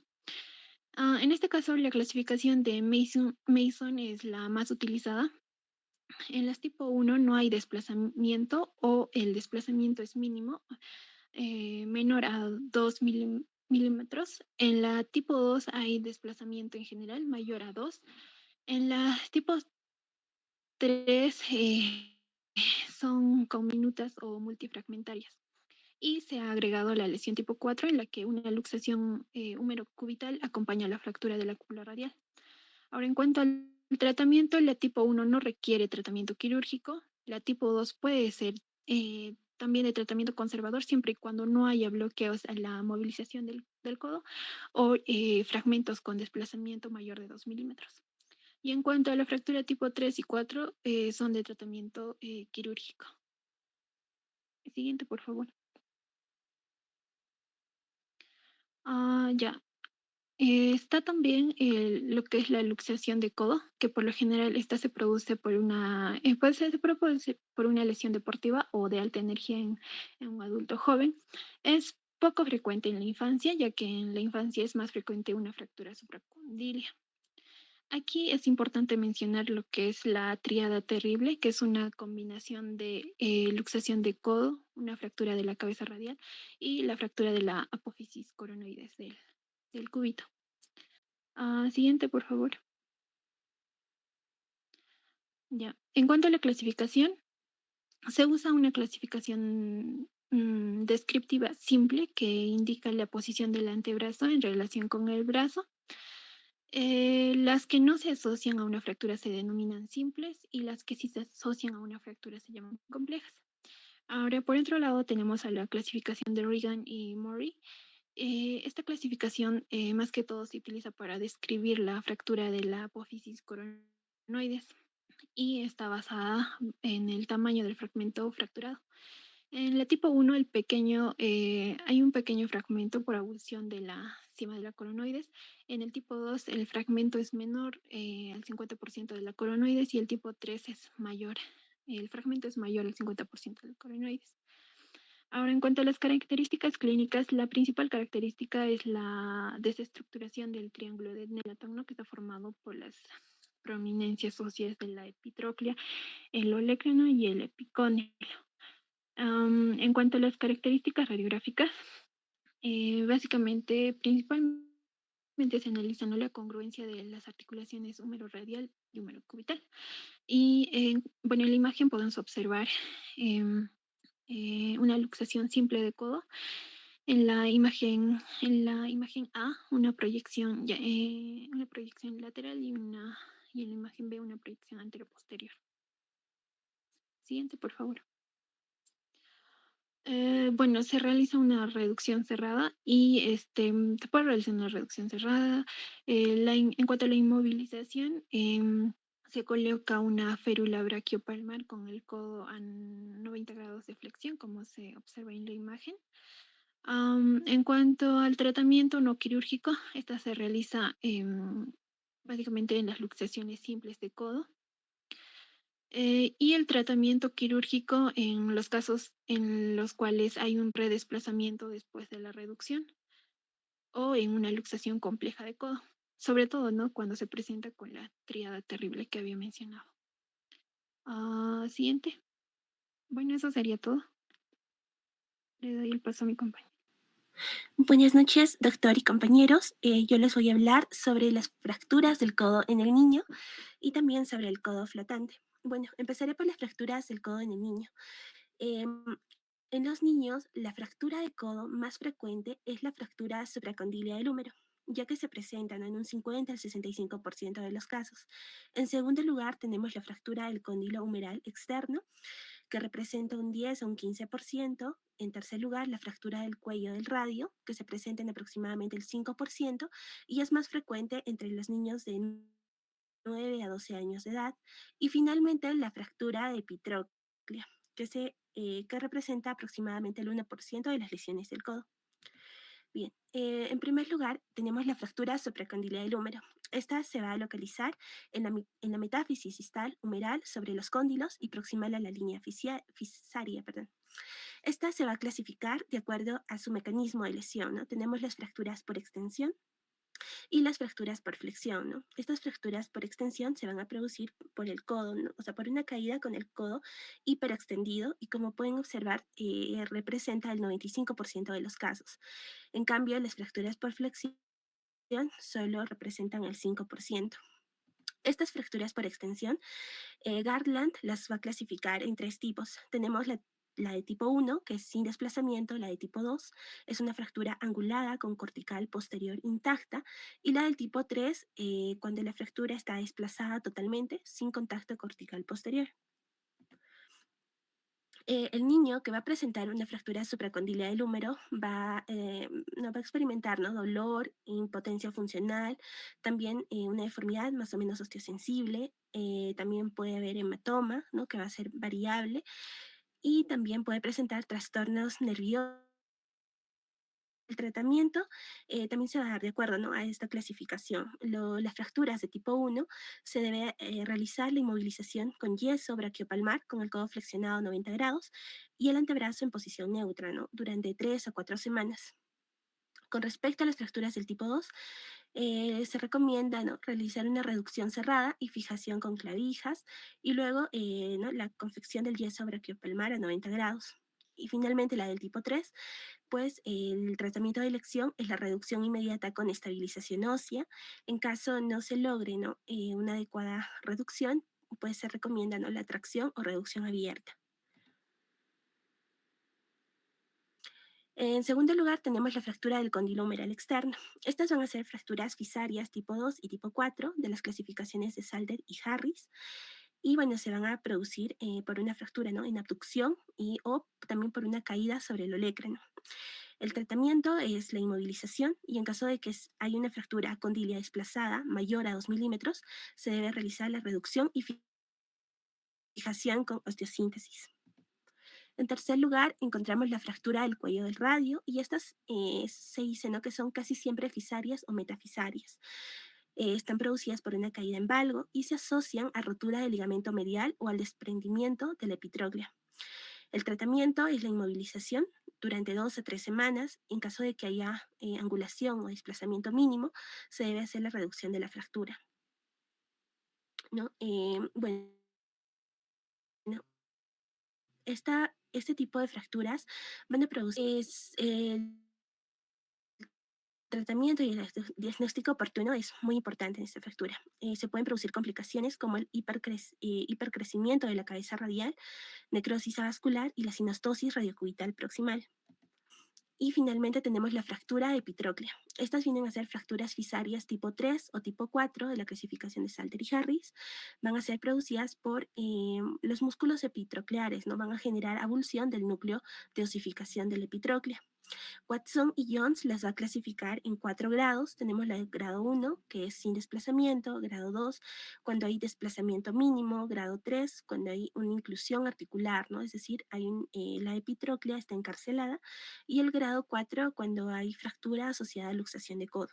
En este caso, la clasificación de Mason es la más utilizada. En las tipo 1 no hay desplazamiento o el desplazamiento es mínimo, menor a 2 milímetros. En la tipo 2 hay desplazamiento en general mayor a 2. En la tipo 3 son conminutas o multifragmentarias. Y se ha agregado la lesión tipo 4 en la que una luxación húmero-cubital acompaña la fractura de la cúpula radial. Ahora, en cuanto al tratamiento, la tipo 1 no requiere tratamiento quirúrgico. La tipo 2 puede ser también de tratamiento conservador siempre y cuando no haya bloqueos a la movilización del codo o fragmentos con desplazamiento mayor de 2 milímetros. Y en cuanto a la fractura tipo 3 y 4, son de tratamiento quirúrgico. Siguiente, por favor. Ya. Está también lo que es la luxación de codo, que por lo general esta se produce por se produce por una lesión deportiva o de alta energía en un adulto joven. Es poco frecuente en la infancia, ya que en la infancia es más frecuente una fractura supracondílea. Aquí es importante mencionar lo que es la tríada terrible, que es una combinación de luxación de codo, una fractura de la cabeza radial y la fractura de la apófisis coronoides del cúbito. Siguiente, por favor. Ya. En cuanto a la clasificación, se usa una clasificación descriptiva simple que indica la posición del antebrazo en relación con el brazo. Las que no se asocian a una fractura se denominan simples y las que sí se asocian a una fractura se llaman complejas. Ahora, por otro lado, tenemos a la clasificación de Regan y Murray. Esta clasificación más que todo se utiliza para describir la fractura de la apófisis coronoides y está basada en el tamaño del fragmento fracturado. En la tipo 1, hay un pequeño fragmento por abulsión de la cima de la coronoides. En el tipo 2, el fragmento es menor al 50% de la coronoides y el tipo 3 es mayor. El fragmento es mayor al 50% de la coronoides. Ahora, en cuanto a las características clínicas, la principal característica es la desestructuración del triángulo de Nelaton, que está formado por las prominencias óseas de la epitróclea, el olecrano y el epicónilo. En cuanto a las características radiográficas, básicamente, principalmente se analiza, ¿no?, la congruencia de las articulaciones húmero-radial y húmero-cubital. Y bueno, en la imagen podemos observar una luxación simple de codo. En la imagen A, una proyección lateral y en la imagen B, una proyección anteroposterior. Siguiente, por favor. Bueno, se realiza una reducción cerrada y se puede realizar una reducción cerrada. En cuanto a la inmovilización, se coloca una férula braquiopalmar con el codo a 90 grados de flexión, como se observa en la imagen. En cuanto al tratamiento no quirúrgico, esta se realiza básicamente en las luxaciones simples de codo. Y el tratamiento quirúrgico en los casos en los cuales hay un redesplazamiento después de la reducción o en una luxación compleja de codo, sobre todo, ¿no?, cuando se presenta con la tríada terrible que había mencionado. Siguiente. Bueno, eso sería todo. Le doy el paso a mi compañero. Buenas noches, doctor y compañeros. Yo les voy a hablar sobre las fracturas del codo en el niño y también sobre el codo flotante. Bueno, empezaré por las fracturas del codo en el niño. En los niños, la fractura de codo más frecuente es la fractura supracondilia del húmero, ya que se presentan en un 50 al 65% de los casos. En segundo lugar, tenemos la fractura del cóndilo humeral externo, que representa un 10 a un 15%. En tercer lugar, la fractura del cuello del radio, que se presenta en aproximadamente el 5% y es más frecuente entre los niños de 9 a 12 años de edad. Y finalmente, la fractura de epitróclea, que representa aproximadamente el 1% de las lesiones del codo. Bien, en primer lugar, tenemos la fractura supracondilia del húmero. Esta se va a localizar en la metáfisis distal humeral sobre los cóndilos y proximal a la línea fisaria. Perdón. Esta se va a clasificar de acuerdo a su mecanismo de lesión, ¿no? Tenemos las fracturas por extensión y las fracturas por flexión, ¿no? Estas fracturas por extensión se van a producir por el codo, ¿no? O sea, por una caída con el codo hiperextendido y como pueden observar, representa el 95% de los casos. En cambio, las fracturas por flexión solo representan el 5%. Estas fracturas por extensión, Garland las va a clasificar en tres tipos. Tenemos la de tipo 1, que es sin desplazamiento; la de tipo 2 es una fractura angulada con cortical posterior intacta; y la del tipo 3, cuando la fractura está desplazada totalmente, sin contacto cortical posterior. El niño que va a presentar una fractura supracondilia del húmero no va a experimentar, ¿no?, dolor, impotencia funcional, también una deformidad más o menos osteosensible, también puede haber hematoma, ¿no?, que va a ser variable, y también puede presentar trastornos nerviosos. El tratamiento también se va a dar de acuerdo, ¿no?, a esta clasificación. Las fracturas de tipo 1 se debe realizar la inmovilización con yeso braquiopalmar con el codo flexionado a 90 grados y el antebrazo en posición neutra, ¿no?, durante 3 a 4 semanas. Con respecto a las fracturas del tipo 2, se recomienda, ¿no?, realizar una reducción cerrada y fijación con clavijas y luego, ¿no?, la confección del yeso braquiopalmar a 90 grados. Y finalmente la del tipo 3, pues el tratamiento de elección es la reducción inmediata con estabilización ósea. En caso no se logre, ¿no?, una adecuada reducción, pues se recomienda, ¿no?, la tracción o reducción abierta. En segundo lugar, tenemos la fractura del cóndilo humeral externo. Estas van a ser fracturas fisarias tipo 2 y tipo 4 de las clasificaciones de Salter y Harris. Y bueno, se van a producir por una fractura, ¿no?, en abducción o también por una caída sobre el olecrano. El tratamiento es la inmovilización y en caso de que hay una fractura condilia desplazada mayor a 2 milímetros, se debe realizar la reducción y fijación con osteosíntesis. En tercer lugar, encontramos la fractura del cuello del radio y estas se dice, ¿no?, que son casi siempre fisarias o metafisarias. Están producidas por una caída en valgo y se asocian a rotura del ligamento medial o al desprendimiento de la epitróglea. El tratamiento es la inmovilización durante 2 a 3 semanas. En caso de que haya angulación o desplazamiento mínimo, se debe hacer la reducción de la fractura, ¿no? Bueno, este tipo de fracturas van a producir el tratamiento y el diagnóstico oportuno es muy importante en esta fractura. Se pueden producir complicaciones como el hipercrecimiento de la cabeza radial, necrosis avascular y la sinostosis radiocubital proximal. Y finalmente tenemos la fractura de epitróclea. Estas vienen a ser fracturas fisarias tipo 3 o tipo 4 de la clasificación de Salter y Harris. Van a ser producidas por los músculos epitrocleares, ¿no? Van a generar abulsión del núcleo de osificación del epitróclea. Watson y Jones las va a clasificar en 4 grados. Tenemos la de grado 1, que es sin desplazamiento; grado 2, cuando hay desplazamiento mínimo; grado 3, cuando hay una inclusión articular, ¿no?, es decir, la epitróclea está encarcelada; y el grado 4, cuando hay fractura asociada a luxación de codo.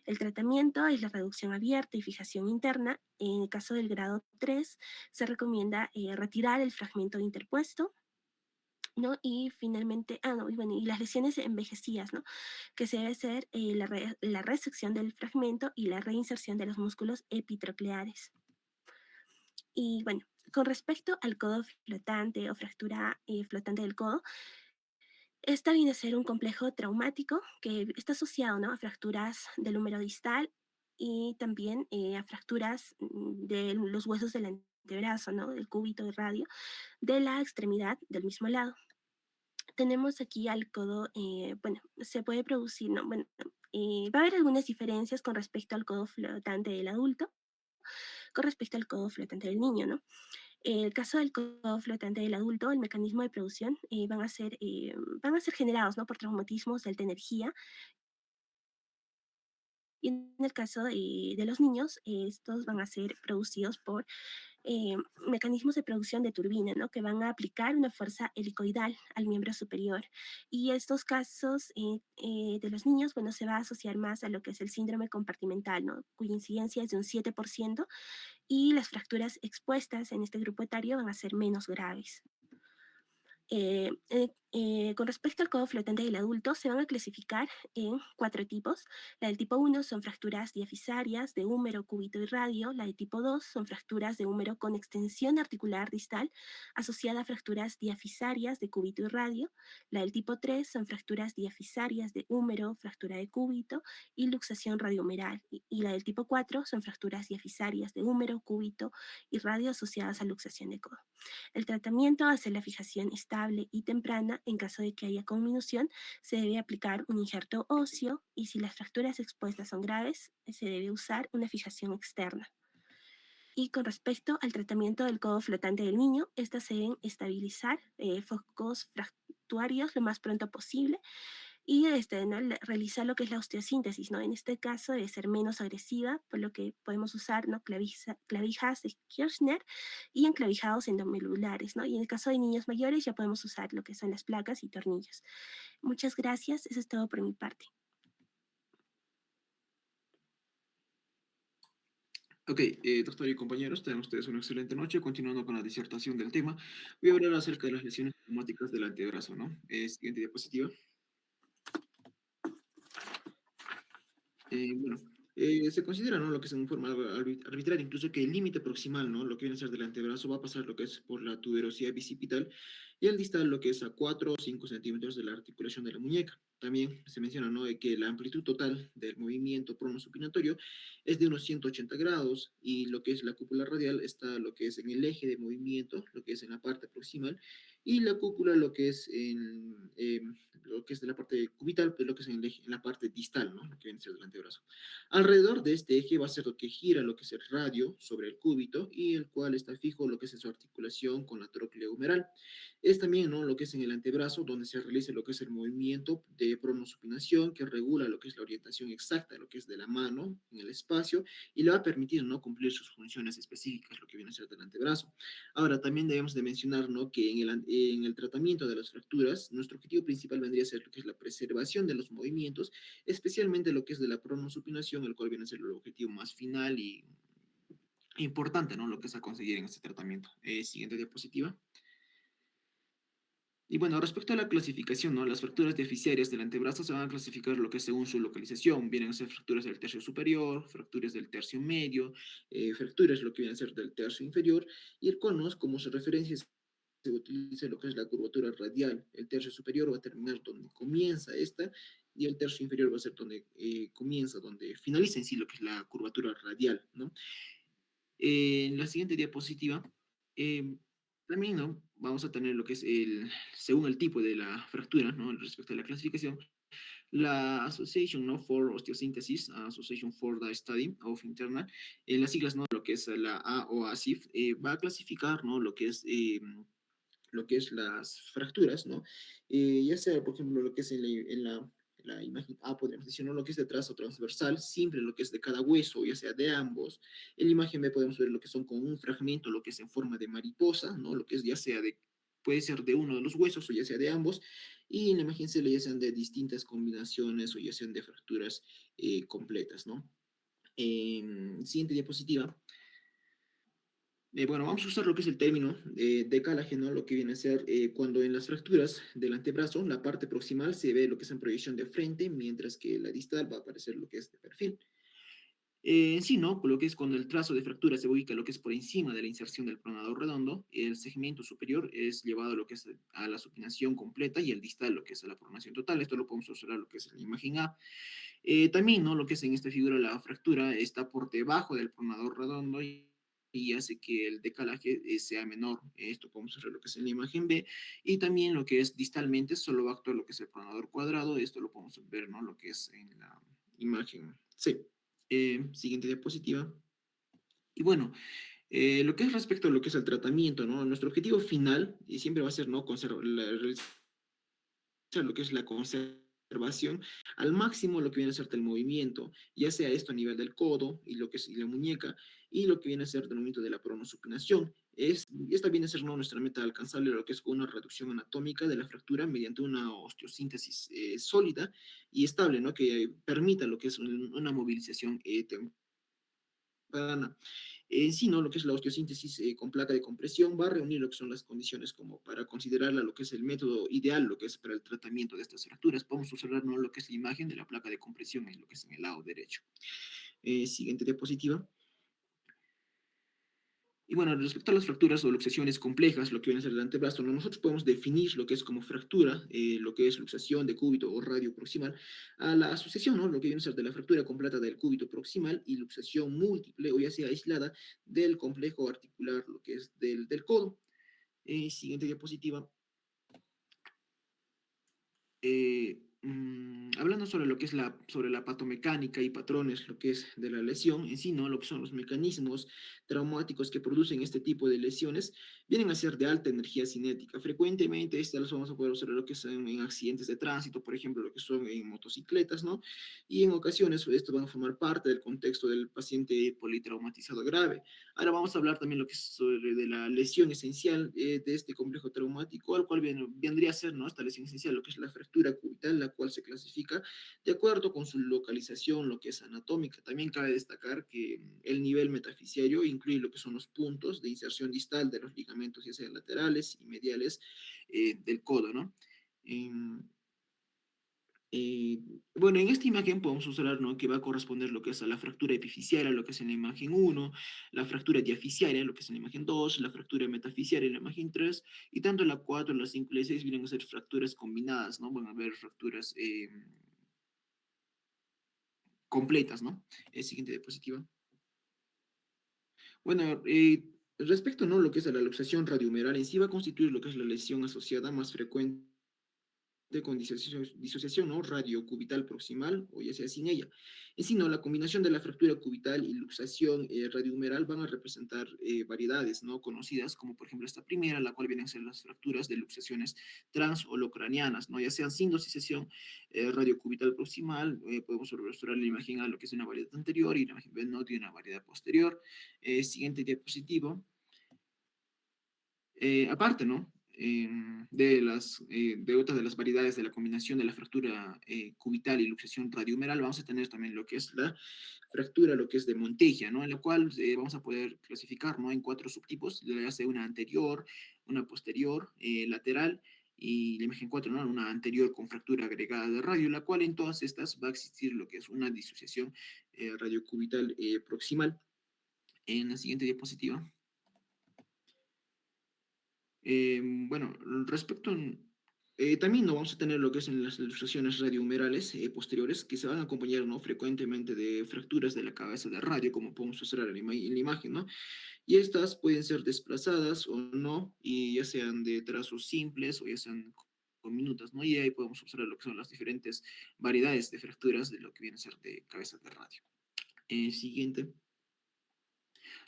El tratamiento es la reducción abierta y fijación interna. En el caso del grado 3, se recomienda retirar el fragmento interpuesto, ¿no? Y finalmente, y las lesiones envejecidas, ¿no?, que se debe hacer la resección del fragmento y la reinserción de los músculos epitrocleares. Y bueno, con respecto al codo flotante o fractura flotante del codo, esta viene a ser un complejo traumático que está asociado, ¿no?, a fracturas del húmero distal y también a fracturas de los huesos del antebrazo, ¿no?, del cúbito y radio, de la extremidad del mismo lado. Tenemos aquí al codo, bueno, se puede producir, no, bueno, va a haber algunas diferencias con respecto al codo flotante del adulto, con respecto al codo flotante del niño, ¿no? En el caso del codo flotante del adulto, el mecanismo de producción van a ser generados, ¿no? Por traumatismos de alta energía. Y en el caso de los niños, estos van a ser producidos por mecanismos de producción de turbina, ¿no? Que van a aplicar una fuerza helicoidal al miembro superior. Y estos casos de los niños, bueno, se va a asociar más a lo que es el síndrome compartimental, ¿no? Cuya incidencia es de un 7% y las fracturas expuestas en este grupo etario van a ser menos graves. Con respecto al codo flotante del adulto, se van a clasificar en 4 tipos. La del tipo 1 son fracturas diafisarias de húmero, cúbito y radio. La de tipo 2 son fracturas de húmero con extensión articular distal asociada a fracturas diafisarias de cúbito y radio. La del tipo 3 son fracturas diafisarias de húmero, fractura de cúbito y luxación radiohumeral. Y la del tipo 4 son fracturas diafisarias de húmero, cúbito y radio asociadas a luxación de codo. El tratamiento hace la fijación estable y temprana. En caso de que haya conminución, se debe aplicar un injerto óseo y si las fracturas expuestas son graves, se debe usar una fijación externa. Y con respecto al tratamiento del codo flotante del niño, estas se deben estabilizar focos fractuarios lo más pronto posible y ¿no? Realizar lo que es la osteosíntesis, ¿no? En este caso debe ser menos agresiva, por lo que podemos usar, ¿no? Clavijas de Kirchner y enclavijados endomelulares, ¿no? Y en el caso de niños mayores ya podemos usar lo que son las placas y tornillos. Muchas gracias, eso es todo por mi parte. Ok, doctor y compañeros, tengan ustedes una excelente noche. Continuando con la disertación del tema, voy a hablar acerca de las lesiones traumáticas del antebrazo, ¿no? Siguiente diapositiva. Bueno, se considera, ¿no? Lo que es en forma arbitraria, incluso que el límite proximal, ¿no? Lo que viene a ser del antebrazo va a pasar lo que es por la tuberosidad bicipital y el distal lo que es a 4 o 5 centímetros de la articulación de la muñeca. También se menciona, ¿no? De que la amplitud total del movimiento pronosupinatorio es de unos 180 grados y lo que es la cúpula radial está lo que es en el eje de movimiento, lo que es en la parte proximal y la cúpula lo que es en lo que es de la parte cubital, pues lo que es en la parte distal, ¿no? Lo que viene a ser del antebrazo. Alrededor de este eje va a ser lo que gira lo que es el radio sobre el cúbito y el cual está fijo lo que es en su articulación con la tróclea humeral. Es también, ¿no? Lo que es en el antebrazo donde se realiza lo que es el movimiento de pronosupinación que regula lo que es la orientación exacta, lo que es de la mano en el espacio y le va a permitir, ¿no? Cumplir sus funciones específicas, lo que viene a ser del antebrazo. Ahora, también debemos de mencionar, ¿no? Que en el tratamiento de las fracturas, nuestro objetivo principal vendría a ser lo que es la preservación de los movimientos, especialmente lo que es de la pronosupinación, el cual viene a ser el objetivo más final y importante, ¿no? Lo que es a conseguir en este tratamiento. Siguiente diapositiva. Y bueno, respecto a la clasificación, ¿no? Las fracturas deficiarias del antebrazo se van a clasificar lo que es según su localización. Vienen a ser fracturas del tercio superior, fracturas del tercio medio, fracturas lo que viene a ser del tercio inferior, y el cono, como su referencia se utiliza lo que es la curvatura radial. El tercio superior va a terminar donde comienza esta, y el tercio inferior va a ser donde comienza, donde finaliza en sí lo que es la curvatura radial, ¿no? En la siguiente diapositiva, eh, también, ¿no? Vamos a tener lo que es según el tipo de la fractura, ¿no? Respecto a la clasificación, la Association, ¿no? For Osteosynthesis, Association for the Study of Internal, en las siglas, ¿no? Lo que es la A o ASIF, va a clasificar, ¿no? Lo que es las fracturas, ¿no? Ya sea, por ejemplo, lo que es en la imagen A, podríamos decir, ¿no? Lo que es de trazo transversal, siempre lo que es de cada hueso, ya sea de ambos. En la imagen B podemos ver lo que son con un fragmento, lo que es en forma de mariposa, ¿no? Lo que es ya sea puede ser de uno de los huesos o ya sea de ambos. Y en la imagen C ya sean de distintas combinaciones o ya sean de fracturas completas, ¿no? Siguiente diapositiva. Bueno, vamos a usar lo que es el término decalaje, ¿no? Lo que viene a ser cuando en las fracturas del antebrazo, la parte proximal se ve lo que es en proyección de frente, mientras que la distal va a aparecer lo que es de perfil. En sí, ¿no? Lo que es cuando el trazo de fractura se ubica lo que es por encima de la inserción del pronador redondo, el segmento superior es llevado a lo que es a la supinación completa y el distal lo que es a la pronación total. Esto lo podemos observar lo que es en la imagen A. También, ¿no? Lo que es en esta figura la fractura está por debajo del pronador redondo y y hace que el decalaje sea menor. Esto podemos hacer lo que es en la imagen B, y también lo que es distalmente solo va a actuar lo que es el pronador cuadrado. Esto lo podemos ver, ¿no? Lo que es en la imagen C. Siguiente diapositiva. Y bueno, lo que es respecto a lo que es el tratamiento, ¿no? Nuestro objetivo final siempre va a ser, ¿no? Realizar lo que es la conservación al máximo lo que viene a ser del movimiento, ya sea esto a nivel del codo y lo que es y la muñeca, y lo que viene a ser del movimiento de la pronosupinación. Esta viene a ser, ¿no? Nuestra meta alcanzable, lo que es una reducción anatómica de la fractura mediante una osteosíntesis sólida y estable, ¿no? Que permita lo que es una movilización temprana. En sí, ¿no? Lo que es la osteosíntesis con placa de compresión va a reunir lo que son las condiciones como para considerarla lo que es el método ideal, lo que es para el tratamiento de estas fracturas. Vamos a observar, ¿no? Lo que es la imagen de la placa de compresión en lo que es en el lado derecho. Siguiente diapositiva. Y bueno, respecto a las fracturas o luxaciones complejas, lo que viene a ser el antebrazo, ¿no? Nosotros podemos definir lo que es como fractura, lo que es luxación de cúbito o radio proximal, a la asociación, ¿no? Lo que viene a ser de la fractura completa del cúbito proximal y luxación múltiple o ya sea aislada del complejo articular, lo que es del codo. Siguiente diapositiva. Hablando sobre lo que es sobre la patomecánica y patrones, lo que es de la lesión en sí, ¿no? Lo que son los mecanismos traumáticos que producen este tipo de lesiones, vienen a ser de alta energía cinética. Frecuentemente estas las vamos a poder observar lo que son en accidentes de tránsito, por ejemplo, lo que son en motocicletas, ¿no? Y en ocasiones estos van a formar parte del contexto del paciente politraumatizado grave. Ahora vamos a hablar también lo que es sobre de la lesión esencial de este complejo traumático, al cual vendría a ser, ¿no? Esta lesión esencial, lo que es la fractura cubital, la cual se clasifica de acuerdo con su localización, lo que es anatómica. También cabe destacar que el nivel metafisiario incluye lo que son los puntos de inserción distal de los ligamentos, ya sean laterales y mediales del codo, ¿no? Em, eh, bueno, en esta imagen podemos observar, ¿no? Que va a corresponder lo que es a la fractura epifisiaria, lo que es en la imagen 1, la fractura diafisiaria, lo que es en la imagen 2, la fractura metafisiaria en la imagen 3, y tanto la 4, la 5 y la 6 vienen a ser fracturas combinadas, ¿no? Van a haber fracturas completas, ¿no? Siguiente diapositiva. Bueno, respecto, ¿no? Lo que es a la luxación radiohumeral en sí va a constituir lo que es la lesión asociada más frecuente con disociación, ¿no? Radiocubital proximal o ya sea sin ella. En sí, ¿no? La combinación de la fractura cubital y luxación radiohumeral van a representar variedades, ¿no? Conocidas, como por ejemplo esta primera, la cual vienen a ser las fracturas de luxaciones transholocranianas, ¿no? Ya sean sin disociación radiocubital proximal, podemos observar la imagen A, lo que es una variedad anterior, y la imagen B, ¿no? Tiene una variedad posterior. Siguiente diapositivo. Aparte, ¿no? De otras de las variedades de la combinación de la fractura cubital y luxación radiohumeral, vamos a tener también lo que es la fractura, lo que es de Monteggia, ¿no? En la cual vamos a poder clasificar, ¿no? En 4 subtipos, ya sea una anterior, una posterior, lateral, y la imagen 4, ¿no? Una anterior con fractura agregada de radio, la cual en todas estas va a existir lo que es una disociación radiocubital proximal. En la siguiente diapositiva. Bueno, también no vamos a tener lo que es en las ilustraciones radiohumerales posteriores, que se van a acompañar, ¿no? Frecuentemente de fracturas de la cabeza de radio, como podemos observar en la imagen, ¿no? Y estas pueden ser desplazadas o no, y ya sean de trazos simples o ya sean con minutas, ¿no? Y ahí podemos observar lo que son las diferentes variedades de fracturas de lo que viene a ser de cabezas de radio. Siguiente.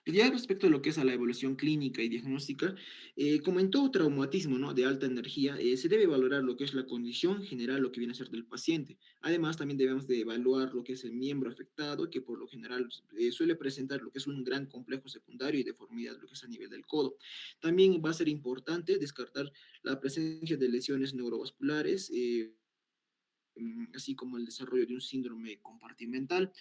Ya respecto a lo que es a la evaluación clínica y diagnóstica, como en todo traumatismo, ¿no? De alta energía, se debe valorar lo que es la condición general, lo que viene a ser del paciente. Además, también debemos de evaluar lo que es el miembro afectado, que por lo general suele presentar lo que es un gran complejo secundario y deformidad, lo que es a nivel del codo. También va a ser importante descartar la presencia de lesiones neurovasculares, así como el desarrollo de un síndrome compartimental.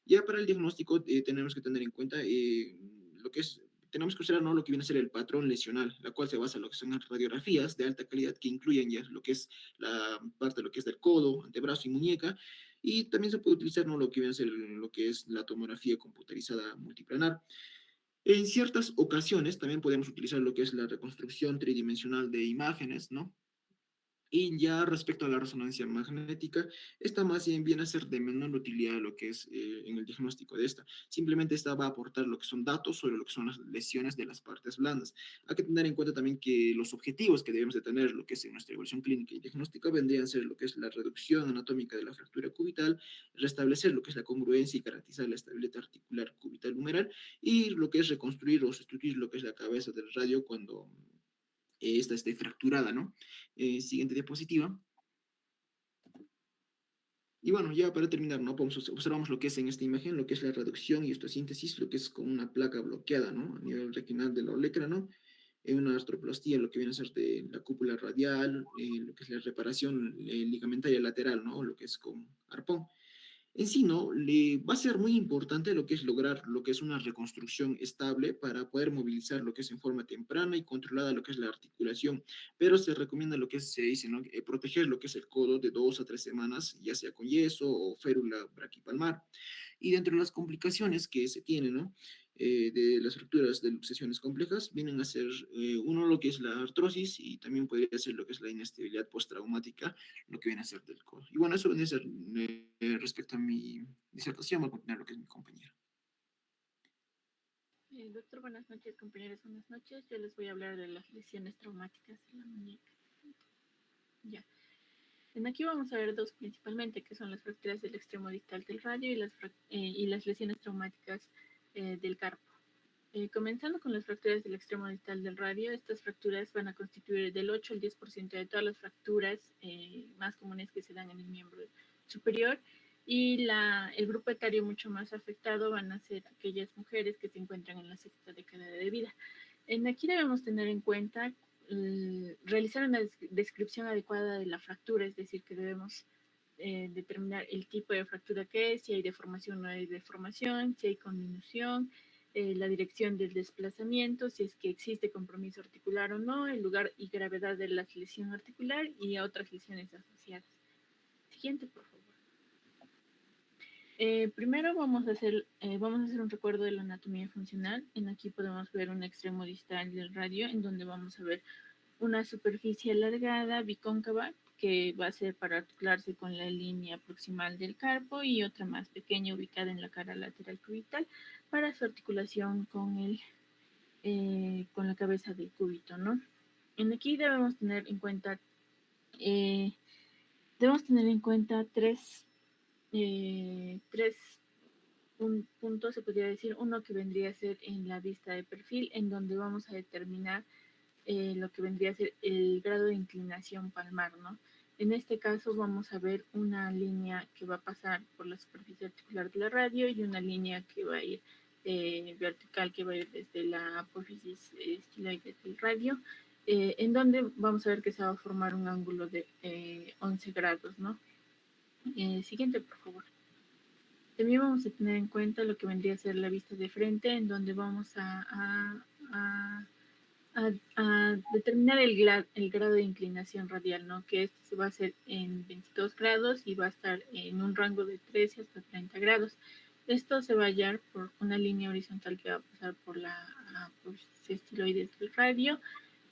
Ya para el diagnóstico tenemos que tener en cuenta lo que es, tenemos que observar, ¿no? Lo que viene a ser el patrón lesional, la cual se basa en lo que son radiografías de alta calidad que incluyen ya lo que es la parte de lo que es del codo, antebrazo y muñeca, y también se puede utilizar, ¿no? Lo que viene a ser lo que es la tomografía computarizada multiplanar. En ciertas ocasiones también podemos utilizar lo que es la reconstrucción tridimensional de imágenes, ¿no? Y ya respecto a la resonancia magnética, esta más bien viene a ser de menor utilidad lo que es en el diagnóstico de esta. Simplemente esta va a aportar lo que son datos sobre lo que son las lesiones de las partes blandas. Hay que tener en cuenta también que los objetivos que debemos de tener, lo que es en nuestra evaluación clínica y diagnóstica, vendrían a ser lo que es la reducción anatómica de la fractura cubital, restablecer lo que es la congruencia y garantizar la estabilidad articular cubital humeral, y lo que es reconstruir o sustituir lo que es la cabeza del radio cuando esta esté fracturada, ¿no? Siguiente diapositiva. Y bueno, ya para terminar, ¿no? Observamos lo que es en esta imagen, lo que es la reducción y osteosíntesis, lo que es con una placa bloqueada, ¿no? A nivel retinal del olecrano, en una artroplastía, lo que viene a ser de la cúpula radial, lo que es la reparación ligamentaria lateral, ¿no? Lo que es con arpón. En sí, ¿no? Le va a ser muy importante lo que es lograr lo que es una reconstrucción estable para poder movilizar lo que es en forma temprana y controlada lo que es la articulación, pero se recomienda lo que se dice, ¿no? Proteger lo que es el codo de 2 a 3 semanas, ya sea con yeso o férula braquipalmar. Y dentro de las complicaciones que se tienen, ¿no? De las fracturas de luxaciones complejas, vienen a ser uno lo que es la artrosis y también podría ser lo que es la inestabilidad postraumática, lo que viene a ser del codo. Y bueno, eso viene a ser respecto a mi disertación, va a continuar lo que es mi compañero. Doctor, buenas noches, compañeros, buenas noches. Yo les voy a hablar de las lesiones traumáticas de la muñeca. Ya. Aquí vamos a ver dos principalmente, que son las fracturas del extremo distal del radio y las lesiones traumáticas del carpo. Comenzando con las fracturas del extremo distal del radio, estas fracturas van a constituir del 8 al 10% de todas las fracturas más comunes que se dan en el miembro superior, y el grupo etario mucho más afectado van a ser aquellas mujeres que se encuentran en la sexta década de vida. Aquí debemos tener en cuenta realizar una descripción adecuada de la fractura, es decir, que debemos determinar el tipo de fractura que es, si hay deformación o no hay deformación, si hay conminución, la dirección del desplazamiento, si es que existe compromiso articular o no, el lugar y gravedad de la lesión articular y otras lesiones asociadas. Siguiente, por favor. Primero vamos a hacer un recuerdo de la anatomía funcional. Aquí podemos ver un extremo distal del radio, en donde vamos a ver una superficie alargada bicóncava que va a ser para articularse con la línea proximal del carpo, y otra más pequeña ubicada en la cara lateral cubital para su articulación con la cabeza del cúbito, ¿no? Aquí debemos tener en cuenta tres puntos, se podría decir. Uno que vendría a ser en la vista de perfil, en donde vamos a determinar lo que vendría a ser el grado de inclinación palmar, ¿no? En este caso vamos a ver una línea que va a pasar por la superficie articular de la radio y una línea que va a ir vertical, que va a ir desde la apófisis estiloide del radio, en donde vamos a ver que se va a formar un ángulo de 11 grados, ¿no? Siguiente, por favor. También vamos a tener en cuenta lo que vendría a ser la vista de frente, en donde vamos a determinar el grado de inclinación radial, ¿no? Que este se va a hacer en 22 grados y va a estar en un rango de 13 hasta 30 grados. Esto se va a hallar por una línea horizontal que va a pasar por la estiloide del radio,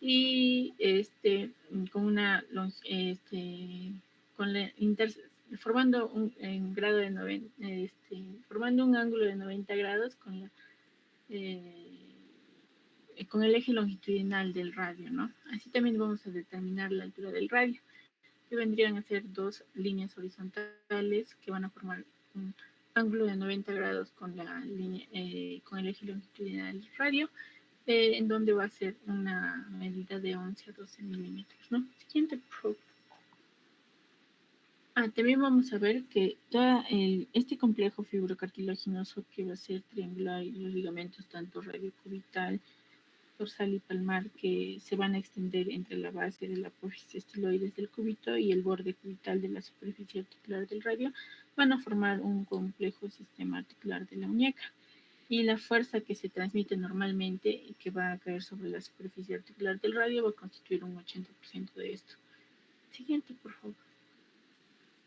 y con una con la formando un grado de formando un ángulo de 90 grados con el eje longitudinal del radio, ¿no? Así también vamos a determinar la altura del radio, que vendrían a ser dos líneas horizontales que van a formar un ángulo de 90 grados con la línea, con el eje longitudinal del radio, en donde va a ser una medida de 11 a 12 milímetros, ¿no? Siguiente, por favor. También vamos a ver que este complejo fibrocartilaginoso, que va a ser triangular, y los ligamentos tanto radiocubital, dorsal y palmar, que se van a extender entre la base de la apófisis estiloides del cúbito y el borde cubital de la superficie articular del radio, van a formar un complejo sistema articular de la muñeca. Y la fuerza que se transmite normalmente y que va a caer sobre la superficie articular del radio va a constituir un 80% de esto. Siguiente, por favor.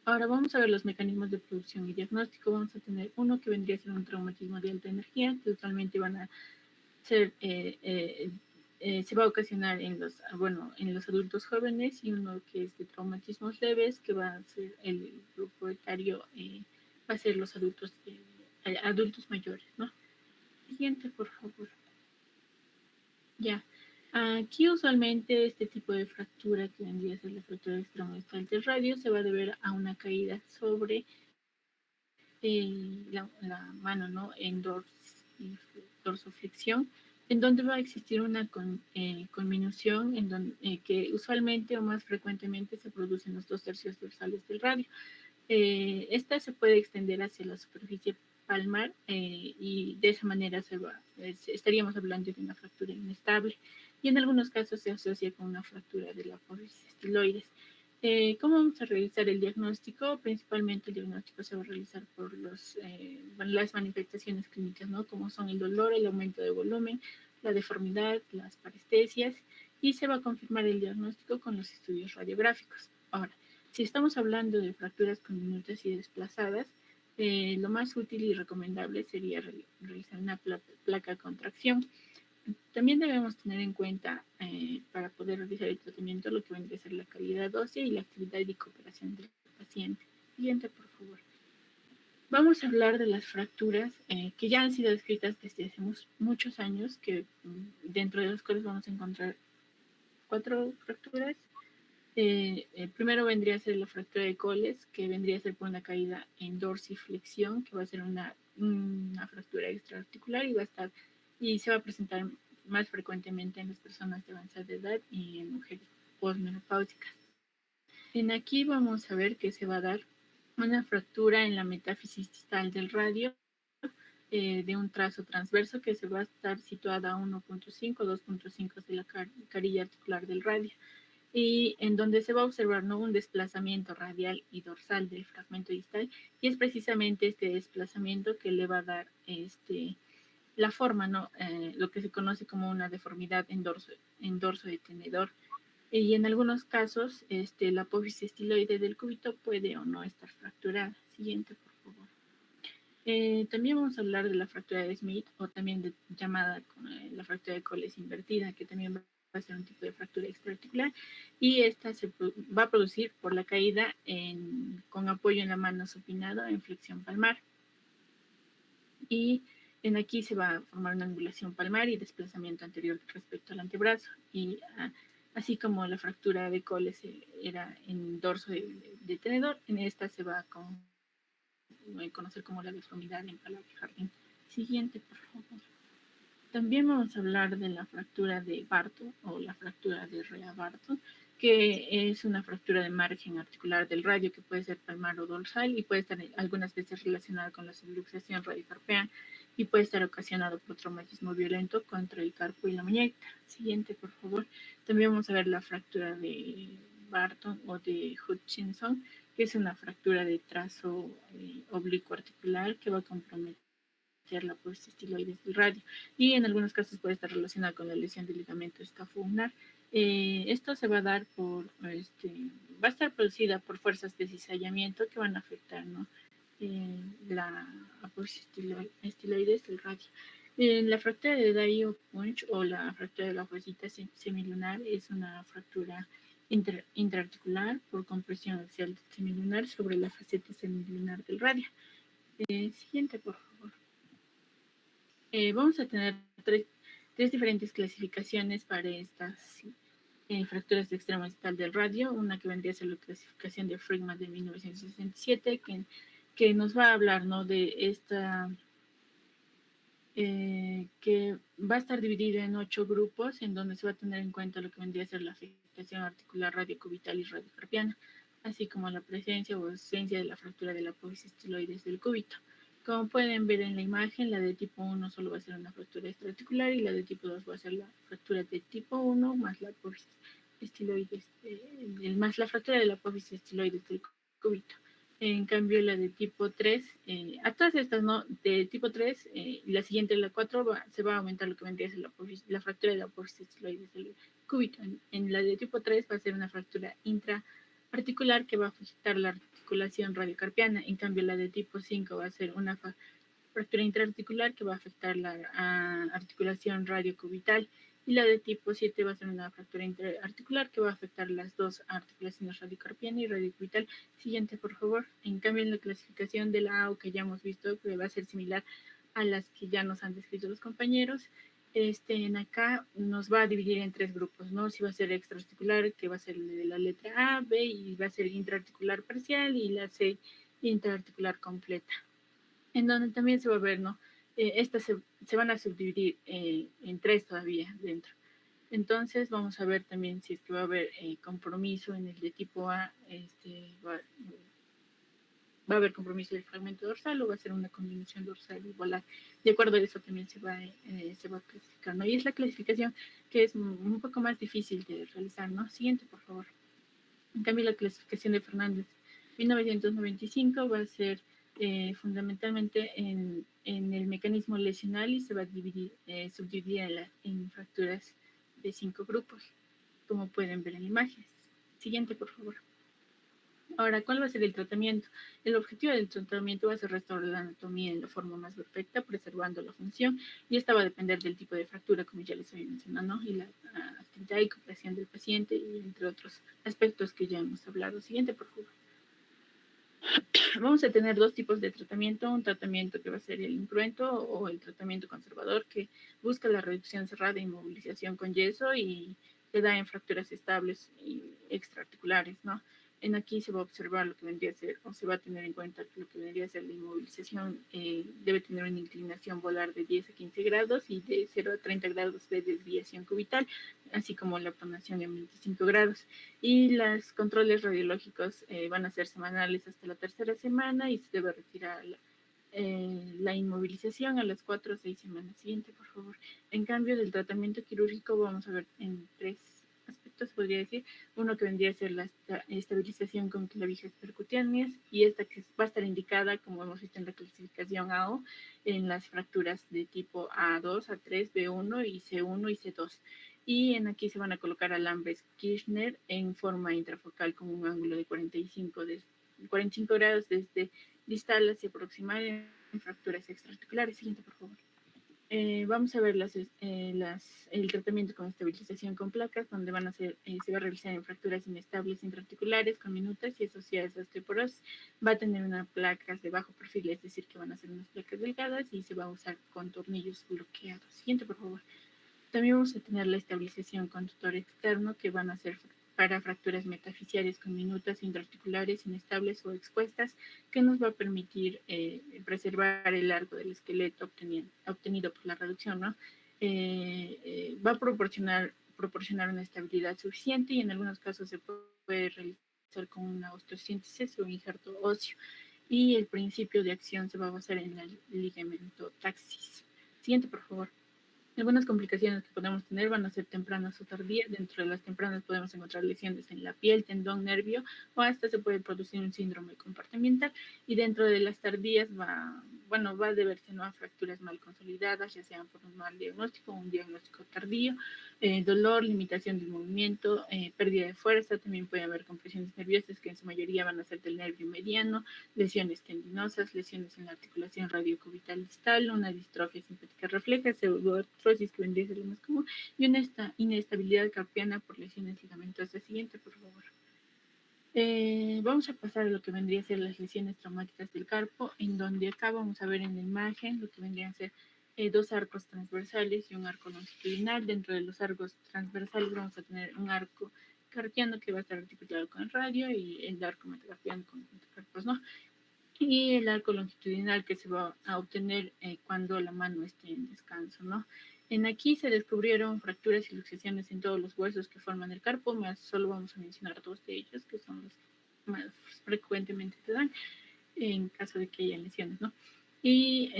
Ahora vamos a ver los mecanismos de producción y diagnóstico. Vamos a tener uno que vendría a ser un traumatismo de alta energía, que usualmente van a ser se va a ocasionar en los adultos jóvenes, y uno que es de traumatismos leves, que va a ser el grupo etario, va a ser los adultos mayores, ¿no? Siguiente, por favor. Ya. Aquí usualmente este tipo de fractura, que vendría a ser la fractura extramodistal del radio, se va a deber a una caída sobre la mano, ¿no? En dorsoflexión, en donde va a existir una conminución, en donde, que usualmente o más frecuentemente se produce en los 2/3 dorsales del radio. Esta se puede extender hacia la superficie palmar, y de esa manera estaríamos hablando de una fractura inestable, y en algunos casos se asocia con una fractura de la apófisis estiloides. ¿Cómo vamos a realizar el diagnóstico? Principalmente el diagnóstico se va a realizar por las manifestaciones clínicas, ¿no? Como son el dolor, el aumento de volumen, la deformidad, las parestesias, y se va a confirmar el diagnóstico con los estudios radiográficos. Ahora, si estamos hablando de fracturas conminutas y desplazadas, lo más útil y recomendable sería realizar una placa contracción. También debemos tener en cuenta, para poder realizar el tratamiento, lo que vendría a ser la calidad ósea y la actividad y cooperación del paciente. Siguiente, por favor. Vamos a hablar de las fracturas que ya han sido descritas desde hace muchos años, que dentro de las cuales vamos a encontrar 4 fracturas. Primero vendría a ser la fractura de Coles, que vendría a ser por una caída en dorsiflexión, que va a ser una fractura extraarticular, y se va a presentar más frecuentemente en las personas de avanzada edad y en mujeres posmenopáusicas. Aquí vamos a ver que se va a dar una fractura en la metáfisis distal del radio, de un trazo transverso que se va a estar situada a 1.5, 2.5 de la carilla articular del radio, y en donde se va a observar, ¿no?, un desplazamiento radial y dorsal del fragmento distal, y es precisamente este desplazamiento que le va a dar la forma, ¿no? Lo que se conoce como una deformidad en dorso de tenedor. Y en algunos casos, la apófisis estiloide del cúbito puede o no estar fracturada. Siguiente, por favor. También vamos a hablar de la fractura de Smith, o también llamada la fractura de Coles invertida, que también va a ser un tipo de fractura extraarticular, y esta se va a producir por la caída con apoyo en la mano supinado en flexión palmar. Y aquí se va a formar una angulación palmar y desplazamiento anterior respecto al antebrazo, y así como la fractura de Coles era en dorso de tenedor, en esta se va a conocer como la deformidad en palabra jardín. Siguiente, por favor. También vamos a hablar de la fractura de Barton, o la fractura de Rea Barton, que es una fractura de margen articular del radio, que puede ser palmar o dorsal, y puede estar algunas veces relacionada con la subluxación radiocarpea, y puede estar ocasionado por traumatismo violento contra el carpo y la muñeca. Siguiente, por favor. También vamos a ver la fractura de Barton o de Hutchinson, que es una fractura de trazo oblicuo articular, que va a comprometer la apófisis estiloides del radio, y en algunos casos puede estar relacionada con la lesión del ligamento escafoulnar. Esto se va a dar va a estar producida por fuerzas de cizallamiento que van a afectar, ¿no?, la apófisis estiloides del radio. La fractura de Dye-Punch, o la fractura de la huesita semilunar, es una fractura intraarticular por compresión axial semilunar sobre la faceta semilunar del radio. Siguiente, por favor. Vamos a tener tres diferentes clasificaciones para estas fracturas de extremo distal del radio. Una que vendría a ser la clasificación de Friedman de 1967, que nos va a hablar, ¿no?, de esta, que va a estar dividida en 8 grupos, en donde se va a tener en cuenta lo que vendría a ser la afectación articular radiocubital y radiocarpiana, así como la presencia o ausencia de la fractura de la apófisis estiloides del cúbito. Como pueden ver en la imagen, la de tipo 1 solo va a ser una fractura extraarticular, y la de tipo 2 va a ser la fractura de tipo 1 más la apófisis estiloides, más la fractura de la apófisis estiloides del cúbito. En cambio, la de tipo 3, a todas estas, ¿no?, de tipo 3, la siguiente, la 4, se va a aumentar lo que vendría a ser la fractura de la apófisis estiloides del cúbito. En la de tipo 3 va a ser una fractura intraarticular que va a afectar la articulación radiocarpiana. En cambio, la de tipo 5 va a ser una fractura intraarticular que va a afectar la articulación radiocubital. y la de tipo 7 va a ser una fractura interarticular que va a afectar las dos articulaciones radiocarpiana y radiocubital. Siguiente, por favor. En cambio, en la clasificación de la AO que ya hemos visto, que va a ser similar a las que ya nos han descrito los compañeros, en acá nos va a dividir en 3 grupos, ¿no? Si va a ser extraarticular, que va a ser de la letra A, B, y va a ser intraarticular parcial, y la C, intraarticular completa. En donde también se va a ver, ¿no? Estas se van a subdividir en 3 todavía dentro. Entonces vamos a ver también si es que va a haber compromiso en el de tipo A, va a haber compromiso del fragmento dorsal o va a ser una combinación dorsal y volar. De acuerdo a eso también se va a clasificar, ¿no? Y es la clasificación que es un poco más difícil de realizar, ¿no? Siguiente, por favor. En cambio, la clasificación de Fernández 1995 va a ser fundamentalmente en el mecanismo lesional y se va a subdividir en fracturas de 5 grupos, como pueden ver en imágenes. Siguiente, por favor. Ahora, ¿cuál va a ser el tratamiento? El objetivo del tratamiento va a ser restaurar la anatomía en la forma más perfecta, preservando la función, y esta va a depender del tipo de fractura, como ya les había mencionado, ¿no? Y la actividad y cooperación del paciente, y entre otros aspectos que ya hemos hablado. Siguiente, por favor. Vamos a tener 2 tipos de tratamiento, un tratamiento que va a ser el incruento o el tratamiento conservador, que busca la reducción cerrada e inmovilización con yeso y se da en fracturas estables y extraarticulares, ¿no? En aquí se va a observar lo que vendría a ser, o se va a tener en cuenta que lo que vendría a ser la inmovilización debe tener una inclinación volar de 10 a 15 grados y de 0 a 30 grados de desviación cubital, así como la pronación en 25 grados. Y los controles radiológicos van a ser semanales hasta la 3ª semana y se debe retirar la inmovilización a las 4 o 6 semanas. Siguiente, por favor. En cambio del tratamiento quirúrgico vamos a ver en 3 aspectos, podría decir. Uno que vendría a ser la estabilización con clavijas percutiáneas, y esta que va a estar indicada, como hemos visto en la clasificación AO, en las fracturas de tipo A2, A3, B1 y C1 y C2. Y en aquí se van a colocar alambres Kirchner en forma intrafocal con un ángulo de 45 grados desde distal hacia proximal en fracturas extraarticulares. Siguiente, por favor. Vamos a ver el tratamiento con estabilización con placas, donde se va a realizar en fracturas inestables intraarticulares con minutas y asociadas a osteoporosis. Va a tener unas placas de bajo perfil, es decir, que van a ser unas placas delgadas, y se va a usar con tornillos bloqueados. Siguiente, por favor. También vamos a tener la estabilización con tutor externo, que van a ser para fracturas metafisiales con minutas intraarticulares inestables o expuestas, que nos va a permitir preservar el largo del esqueleto obtenido por la reducción, ¿no? Va a proporcionar una estabilidad suficiente, y en algunos casos se puede realizar con una osteosíntesis o injerto óseo. Y el principio de acción se va a basar en el ligamento taxis. Siguiente, por favor. Algunas complicaciones que podemos tener van a ser tempranas o tardías. Dentro de las tempranas podemos encontrar lesiones en la piel, tendón, nervio, o hasta se puede producir un síndrome compartimental. Y dentro de las tardías va a deberse, ¿no?, a fracturas mal consolidadas, ya sean por un mal diagnóstico o un diagnóstico tardío, dolor, limitación del movimiento, pérdida de fuerza. También puede haber compresiones nerviosas, que en su mayoría van a ser del nervio mediano, lesiones tendinosas, lesiones en la articulación radiocubital distal, una distrofia simpática refleja, pseudoartrosis, que vendría a ser lo más común, y una inestabilidad carpiana por lesiones ligamentosas. Siguiente, por favor. Vamos a pasar a lo que vendría a ser las lesiones traumáticas del carpo, en donde acá vamos a ver en la imagen lo que vendrían a ser 2 arcos transversales y un arco longitudinal. Dentro de los arcos transversales vamos a tener un arco carpiano que va a estar articulado con el radio, y el arco metacarpiano con metacarpos, ¿no? Y el arco longitudinal, que se va a obtener cuando la mano esté en descanso, ¿no? En aquí se descubrieron fracturas y luxaciones en todos los huesos que forman el carpo, más solo vamos a mencionar 2 de ellos, que son los más frecuentemente se dan en caso de que haya lesiones, ¿no? Y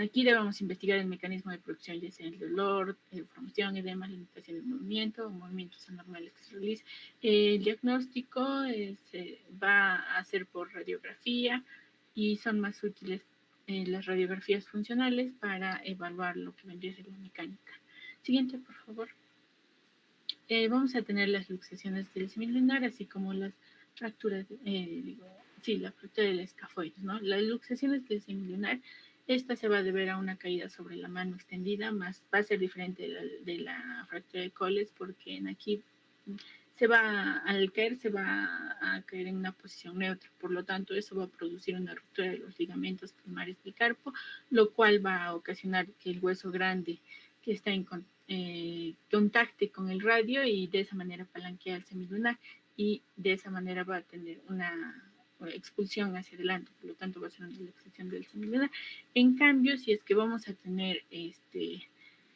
aquí debemos investigar el mecanismo de producción, ya sea el dolor, formación, edema, limitación del movimiento o movimientos anormales que se realicen. El diagnóstico va a ser por radiografía, y son más útiles las radiografías funcionales para evaluar lo que vendría a ser la mecánica. Siguiente, por favor. Vamos a tener las luxaciones del semilunar, así como las fracturas, la fractura del escafoides, ¿no? Las luxaciones del semilunar Esta se va a deber a una caída sobre la mano extendida, más va a ser diferente de la fractura de Colles, porque en aquí al caer se va a caer en una posición neutra, por lo tanto eso va a producir una ruptura de los ligamentos primarios del carpo, lo cual va a ocasionar que el hueso grande que está en contacte con el radio y de esa manera palanquea el semilunar y de esa manera va a tener una expulsión hacia adelante, por lo tanto va a ser una luxación del semilunar. En cambio, si es que vamos a tener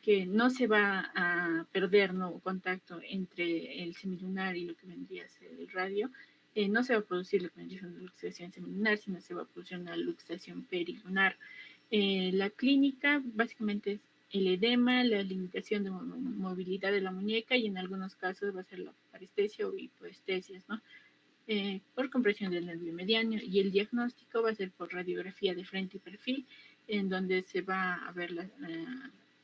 que no se va a perder contacto entre el semilunar y lo que vendría a ser el radio, no se va a producir lo que vendría a ser una luxación semilunar, sino se va a producir una luxación perilunar. La clínica básicamente es el edema, la limitación de movilidad de la muñeca y en algunos casos va a ser la parestesia o hipoestesias, ¿no? Por compresión del nervio mediano, y el diagnóstico va a ser por radiografía de frente y perfil, en donde se va a ver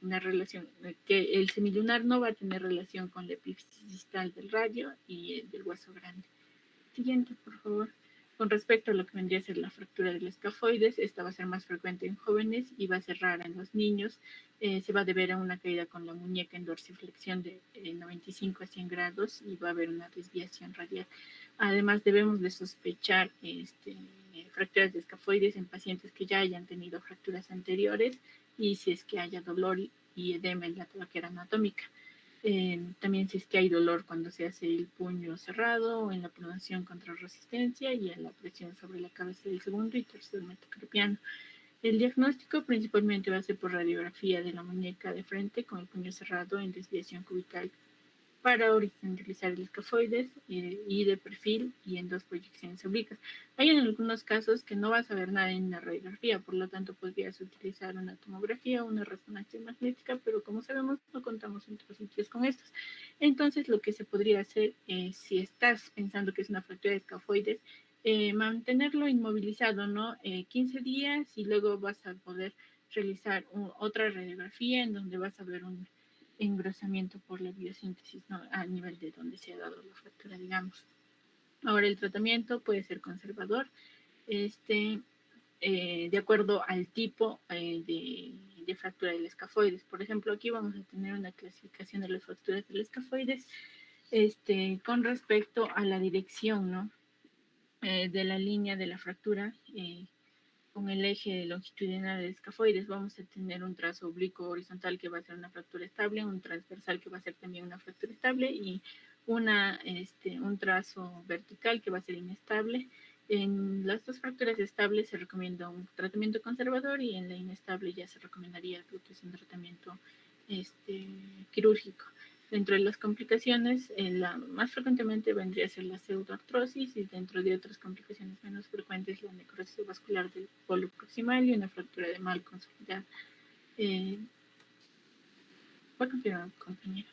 una relación, que el semilunar no va a tener relación con la epífisis distal del radio y el del hueso grande. Siguiente, por favor. Con respecto a lo que vendría a ser la fractura del escafoides, esta va a ser más frecuente en jóvenes y va a ser rara en los niños. Se va a deber a una caída con la muñeca en dorsiflexión de 95 a 100 grados y va a haber una desviación radial. Además, debemos de sospechar fracturas de escafoides en pacientes que ya hayan tenido fracturas anteriores y si es que haya dolor y edema en la tabaquera anatómica. También si es que hay dolor cuando se hace el puño cerrado o en la pronación contra resistencia y en la presión sobre la cabeza del segundo y tercer metacarpiano. El diagnóstico principalmente va a ser por radiografía de la muñeca de frente con el puño cerrado en desviación cubital para horizontalizar el escafoides y de perfil y en 2 proyecciones oblicuas. Hay en algunos casos que no vas a ver nada en la radiografía, por lo tanto podrías utilizar una tomografía o una resonancia magnética, pero como sabemos no contamos en todos sitios con estos. Entonces lo que se podría hacer, si estás pensando que es una fractura de escafoides, mantenerlo inmovilizado, ¿no? 15 días y luego vas a poder realizar otra radiografía en donde vas a ver un engrosamiento por la biosíntesis, ¿no? A nivel de donde se ha dado la fractura, digamos. Ahora, el tratamiento puede ser conservador, de acuerdo al tipo de fractura del escafoides. Por ejemplo, aquí vamos a tener una clasificación de las fracturas del escafoides con respecto a la dirección, ¿no? De la línea de la fractura con el eje longitudinal del escafoides. Vamos a tener un trazo oblicuo horizontal que va a ser una fractura estable, un transversal que va a ser también una fractura estable y un trazo vertical que va a ser inestable. En las 2 fracturas estables se recomienda un tratamiento conservador y en la inestable ya se recomendaría un tratamiento quirúrgico. Dentro de las complicaciones, la más frecuentemente vendría a ser la pseudoartrosis y dentro de otras complicaciones menos frecuentes la necrosis vascular del polo proximal y una fractura de mal consolidada. Va a continuar, compañero.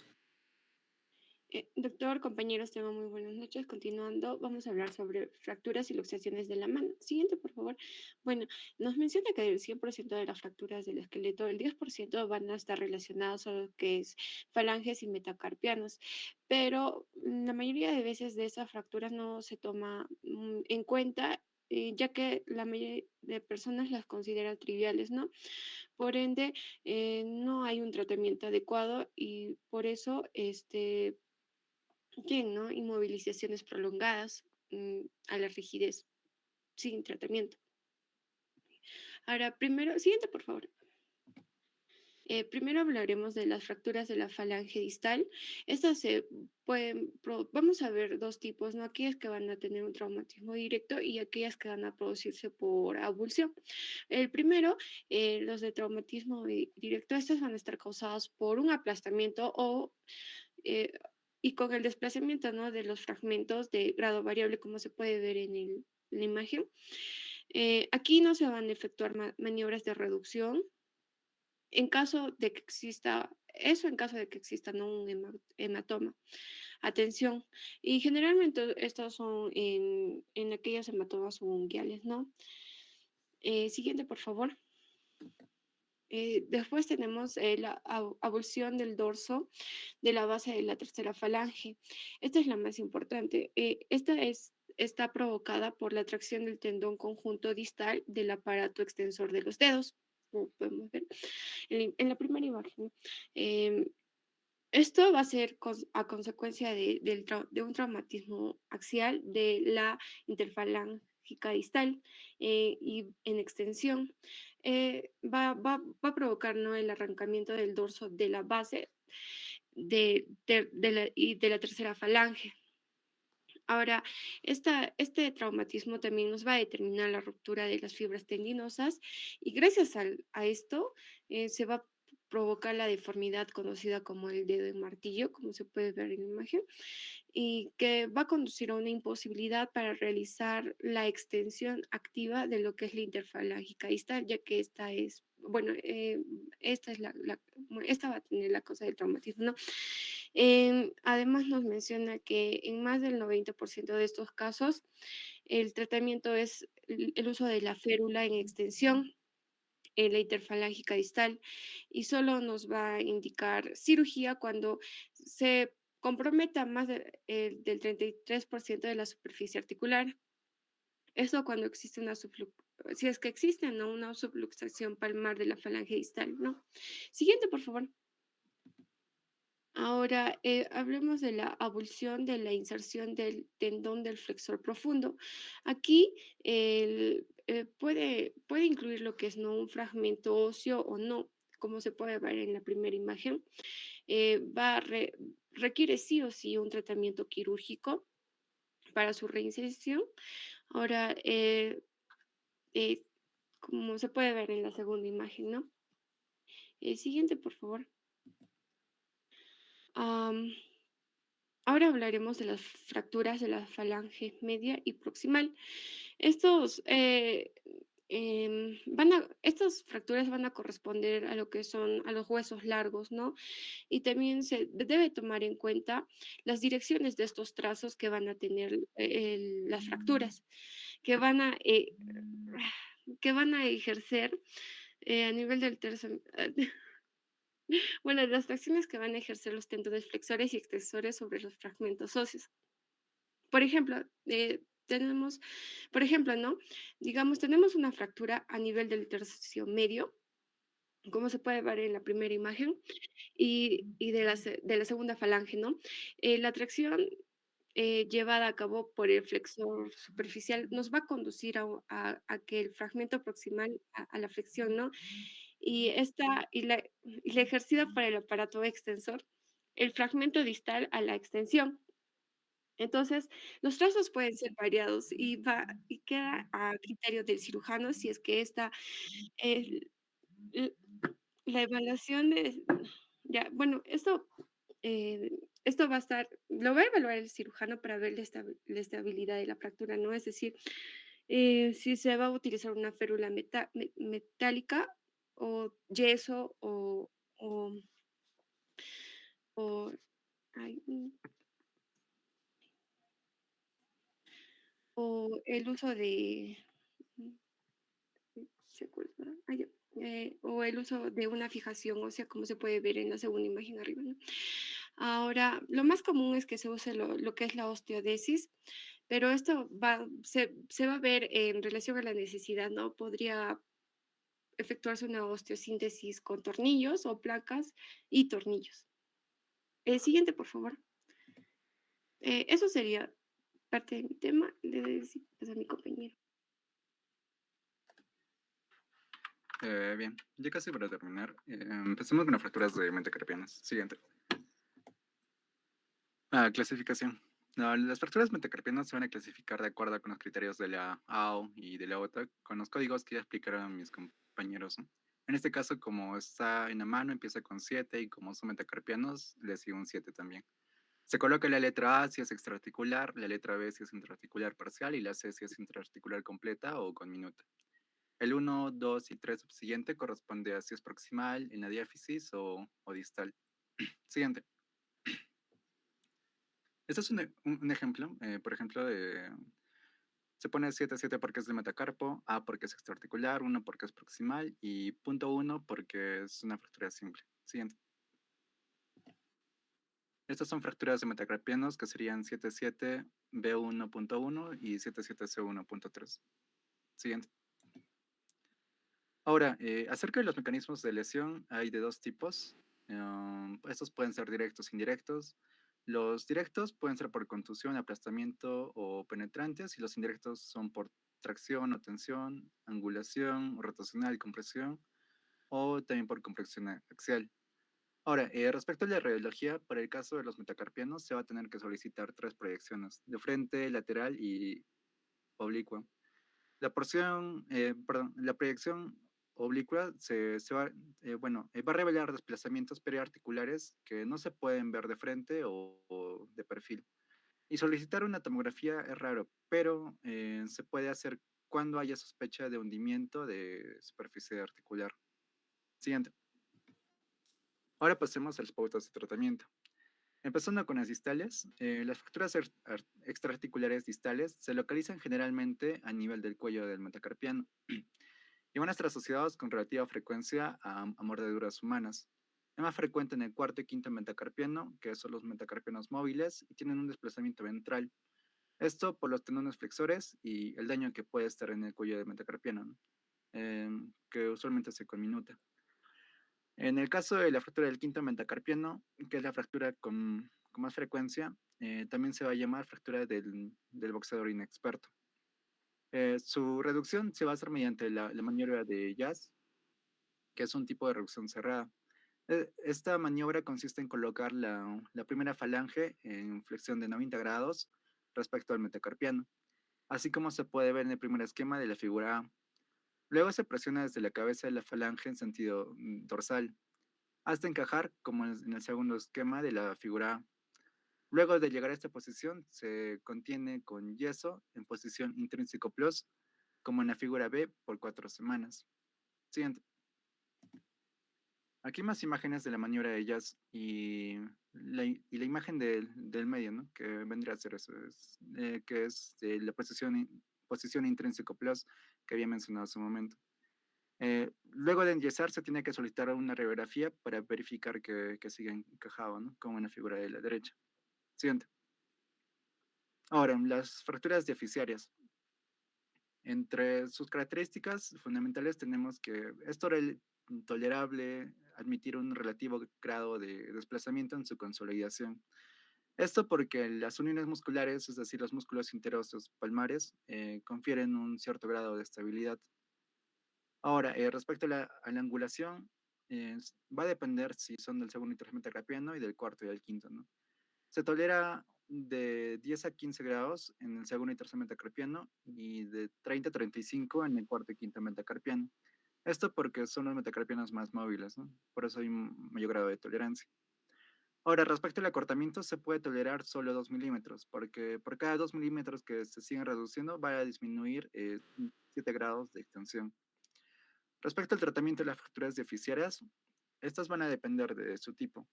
Doctor, compañeros, tengo muy buenas noches. Continuando, vamos a hablar sobre fracturas y luxaciones de la mano. Siguiente, por favor. Bueno, nos menciona que del 100% de las fracturas del esqueleto, el 10% van a estar relacionados a lo que es falanges y metacarpianos, pero la mayoría de veces de esas fracturas no se toma en cuenta, ya que la mayoría de personas las consideran triviales, ¿no? Por ende, no hay un tratamiento adecuado y por eso, bien, ¿no? Inmovilizaciones prolongadas a la rigidez sin tratamiento. Ahora, primero, siguiente, por favor. Primero hablaremos de las fracturas de la falange distal. Estas se pueden, vamos a ver 2 tipos, ¿no? Aquellas que van a tener un traumatismo directo y aquellas que van a producirse por abulsión. El primero, los de traumatismo directo, estas van a estar causadas por un aplastamiento y con el desplazamiento, ¿no? De los fragmentos de grado variable, como se puede ver en la imagen. Aquí no se van a efectuar maniobras de reducción. En caso de que exista, eso en caso de que exista, ¿no? Un hematoma. Atención. Y generalmente estos son en aquellos hematomas subunguiales, ¿no? Siguiente, por favor. Después tenemos la avulsión del dorso de la base de la tercera falange. Esta es la más importante. Está provocada por la tracción del tendón conjunto distal del aparato extensor de los dedos. como podemos ver en la primera imagen, ¿no? Esto va a ser a consecuencia de un traumatismo axial de la interfalángica distal y en extensión. Va a provocar, ¿no?, el arrancamiento del dorso de la base y de la tercera falange. Ahora, este traumatismo también nos va a determinar la ruptura de las fibras tendinosas y gracias a esto se va a provocar la deformidad conocida como el dedo en martillo, como se puede ver en la imagen, y que va a conducir a una imposibilidad para realizar la extensión activa de lo que es la interfalángica distal, ya que esta es, bueno, esta es esta va a tener la causa del traumatismo, ¿no? Además nos menciona que en más del 90% de estos casos, el tratamiento es el uso de la férula en extensión en la interfalángica distal y solo nos va a indicar cirugía cuando se comprometa más del 33% de la superficie articular. Esto cuando existe si es que existe, ¿no?, una subluxación palmar de la falange distal, ¿no? Siguiente, por favor. Ahora, hablemos de la abulsión de la inserción del tendón del flexor profundo. Aquí puede incluir lo que es, ¿no?, un fragmento óseo o no, como se puede ver en la primera imagen. Requiere sí o sí un tratamiento quirúrgico para su reinserción. Ahora, como se puede ver en la segunda imagen, ¿no? Siguiente, por favor. Ahora hablaremos de las fracturas de la falange media y proximal. Estas fracturas van a corresponder a lo que son a los huesos largos, ¿no? Y también se debe tomar en cuenta las direcciones de estos trazos que van a tener las fracturas, que van a, que van a ejercer a nivel del tercer. Bueno, las tracciones que van a ejercer los tendones flexores y extensores sobre los fragmentos óseos. Por ejemplo, ¿no? Digamos, tenemos una fractura a nivel del tercio medio, como se puede ver en la primera imagen, y de la segunda falange, ¿no? La tracción llevada a cabo por el flexor superficial nos va a conducir a que el fragmento proximal a la flexión, ¿no? Y la ejercida por el aparato extensor, el fragmento distal a la extensión. Entonces, los trazos pueden ser variados y queda a criterio del cirujano si es que eh, l- la evaluación ya, bueno, esto lo va a evaluar el cirujano para ver la estabilidad de la fractura, ¿no? Es decir, si se va a utilizar una férula metálica o yeso o, o, ay, o el uso de, ¿se acuerda? O el uso de una fijación ósea, como se puede ver en la segunda imagen arriba, ¿no? Ahora, lo más común es que se use lo que es la osteodesis, pero esto se va a ver en relación a la necesidad, ¿no? Podría efectuarse una osteosíntesis con tornillos o placas y tornillos. El siguiente, por favor. Eso sería parte de mi tema. Le doy decir a mi compañero. Bien, ya casi para terminar. Empecemos con las fracturas de metacarpianas. Siguiente. Clasificación. No, las fracturas metacarpianas se van a clasificar de acuerdo con los criterios de la AO y de la OTA, con los códigos que ya explicaron mis compañeros, ¿no? En este caso, como está en la mano, empieza con 7 y como son metacarpianos, le sigue un 7 también. Se coloca la letra A si es extraarticular, la letra B si es intraarticular parcial y la C si es intraarticular completa o con minuta. El 1, 2 y 3 subsiguiente corresponde a si es proximal, en la diáfisis o distal. Siguiente. Este es un ejemplo, por ejemplo, se pone 7, 7 porque es de metacarpo, A porque es extraarticular, 1 porque es proximal y punto 1 porque es una fractura simple. Siguiente. Estas son fracturas de metacarpianos que serían 77 B1.1 y 77 C1.3. Siguiente. Ahora, acerca de los mecanismos de lesión, hay de dos tipos. Estos pueden ser directos e indirectos. Los directos pueden ser por contusión, aplastamiento o penetrantes, y los indirectos son por tracción o tensión, angulación, rotacional, compresión, o también por compresión axial. Ahora, respecto a la radiología, para el caso de los metacarpianos se va a tener que solicitar tres proyecciones, de frente, lateral y oblicua. La proyección oblicua va a revelar desplazamientos periarticulares que no se pueden ver de frente o de perfil. Y solicitar una tomografía es raro, pero se puede hacer cuando haya sospecha de hundimiento de superficie articular. Siguiente. Ahora pasemos a las pautas de tratamiento. Empezando con las distales, las fracturas extraarticulares distales se localizan generalmente a nivel del cuello del metacarpiano y van a estar asociados con relativa frecuencia a mordeduras humanas. Es más frecuente en el cuarto y quinto metacarpiano, que son los metacarpianos móviles, y tienen un desplazamiento ventral. Esto por los tenones flexores y el daño que puede estar en el cuello del metacarpiano, ¿no? Que usualmente se conminuta. En el caso de la fractura del quinto metacarpiano, que es la fractura con más frecuencia, también se va a llamar fractura del boxeador inexperto. Su reducción se va a hacer mediante la maniobra de jazz, que es un tipo de reducción cerrada. Esta maniobra consiste en colocar la primera falange en flexión de 90 grados respecto al metacarpiano, así como se puede ver en el primer esquema de la figura A. Luego se presiona desde la cabeza de la falange en sentido dorsal, hasta encajar como en el segundo esquema de la figura A. Luego de llegar a esta posición, se contiene con yeso en posición intrínseco plus, como en la figura B, por 4 semanas. Siguiente. Aquí más imágenes de la maniobra de jazz y la imagen del medio, ¿no? Que vendría a ser eso, que es la posición intrínseco plus que había mencionado hace un momento. Luego de enyesar se tiene que solicitar una radiografía para verificar que siga encajado, ¿no? Como en la figura de la derecha. Siguiente. Ahora, las fracturas diaficiarias. Entre sus características fundamentales tenemos que es tolerable admitir un relativo grado de desplazamiento en su consolidación. Esto porque las uniones musculares, es decir, los músculos interóseos palmares, confieren un cierto grado de estabilidad. Ahora, respecto a la angulación, va a depender si son del segundo y tercer metacarpiano y del cuarto y del quinto, ¿no? Se tolera de 10 a 15 grados en el segundo y tercer metacarpiano y de 30 a 35 en el cuarto y quinto metacarpiano. Esto porque son los metacarpianos más móviles, ¿no? Por eso hay un mayor grado de tolerancia. Ahora, respecto al acortamiento, se puede tolerar solo 2 milímetros, porque por cada 2 milímetros que se siguen reduciendo, va a disminuir 7 grados de extensión. Respecto al tratamiento de las fracturas diaficiarias, estas van a depender de su tipo.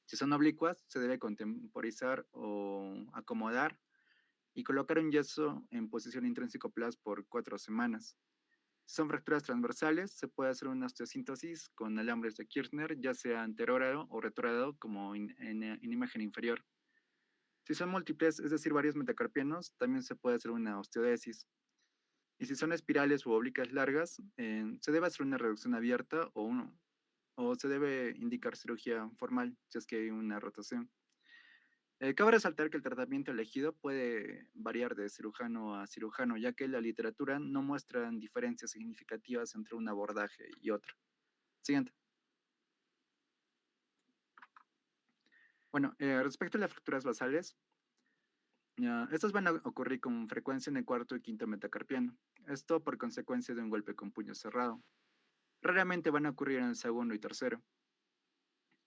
Si son oblicuas, se debe contemporizar o acomodar y colocar un yeso en posición intrínseco plus por 4 semanas. Si son fracturas transversales, se puede hacer una osteosíntesis con alambres de Kirchner, ya sea anterógrado o retrógrado, como en imagen inferior. Si son múltiples, es decir, varios metacarpianos, también se puede hacer una osteodesis. Y si son espirales u oblicuas largas, se debe hacer una reducción abierta o se debe indicar cirugía formal, si es que hay una rotación. Cabe resaltar que el tratamiento elegido puede variar de cirujano a cirujano, ya que la literatura no muestra diferencias significativas entre un abordaje y otro. Siguiente. Bueno, respecto a las fracturas basales, estas van a ocurrir con frecuencia en el cuarto y quinto metacarpiano. Esto por consecuencia de un golpe con puño cerrado. Raramente van a ocurrir en el segundo y tercero.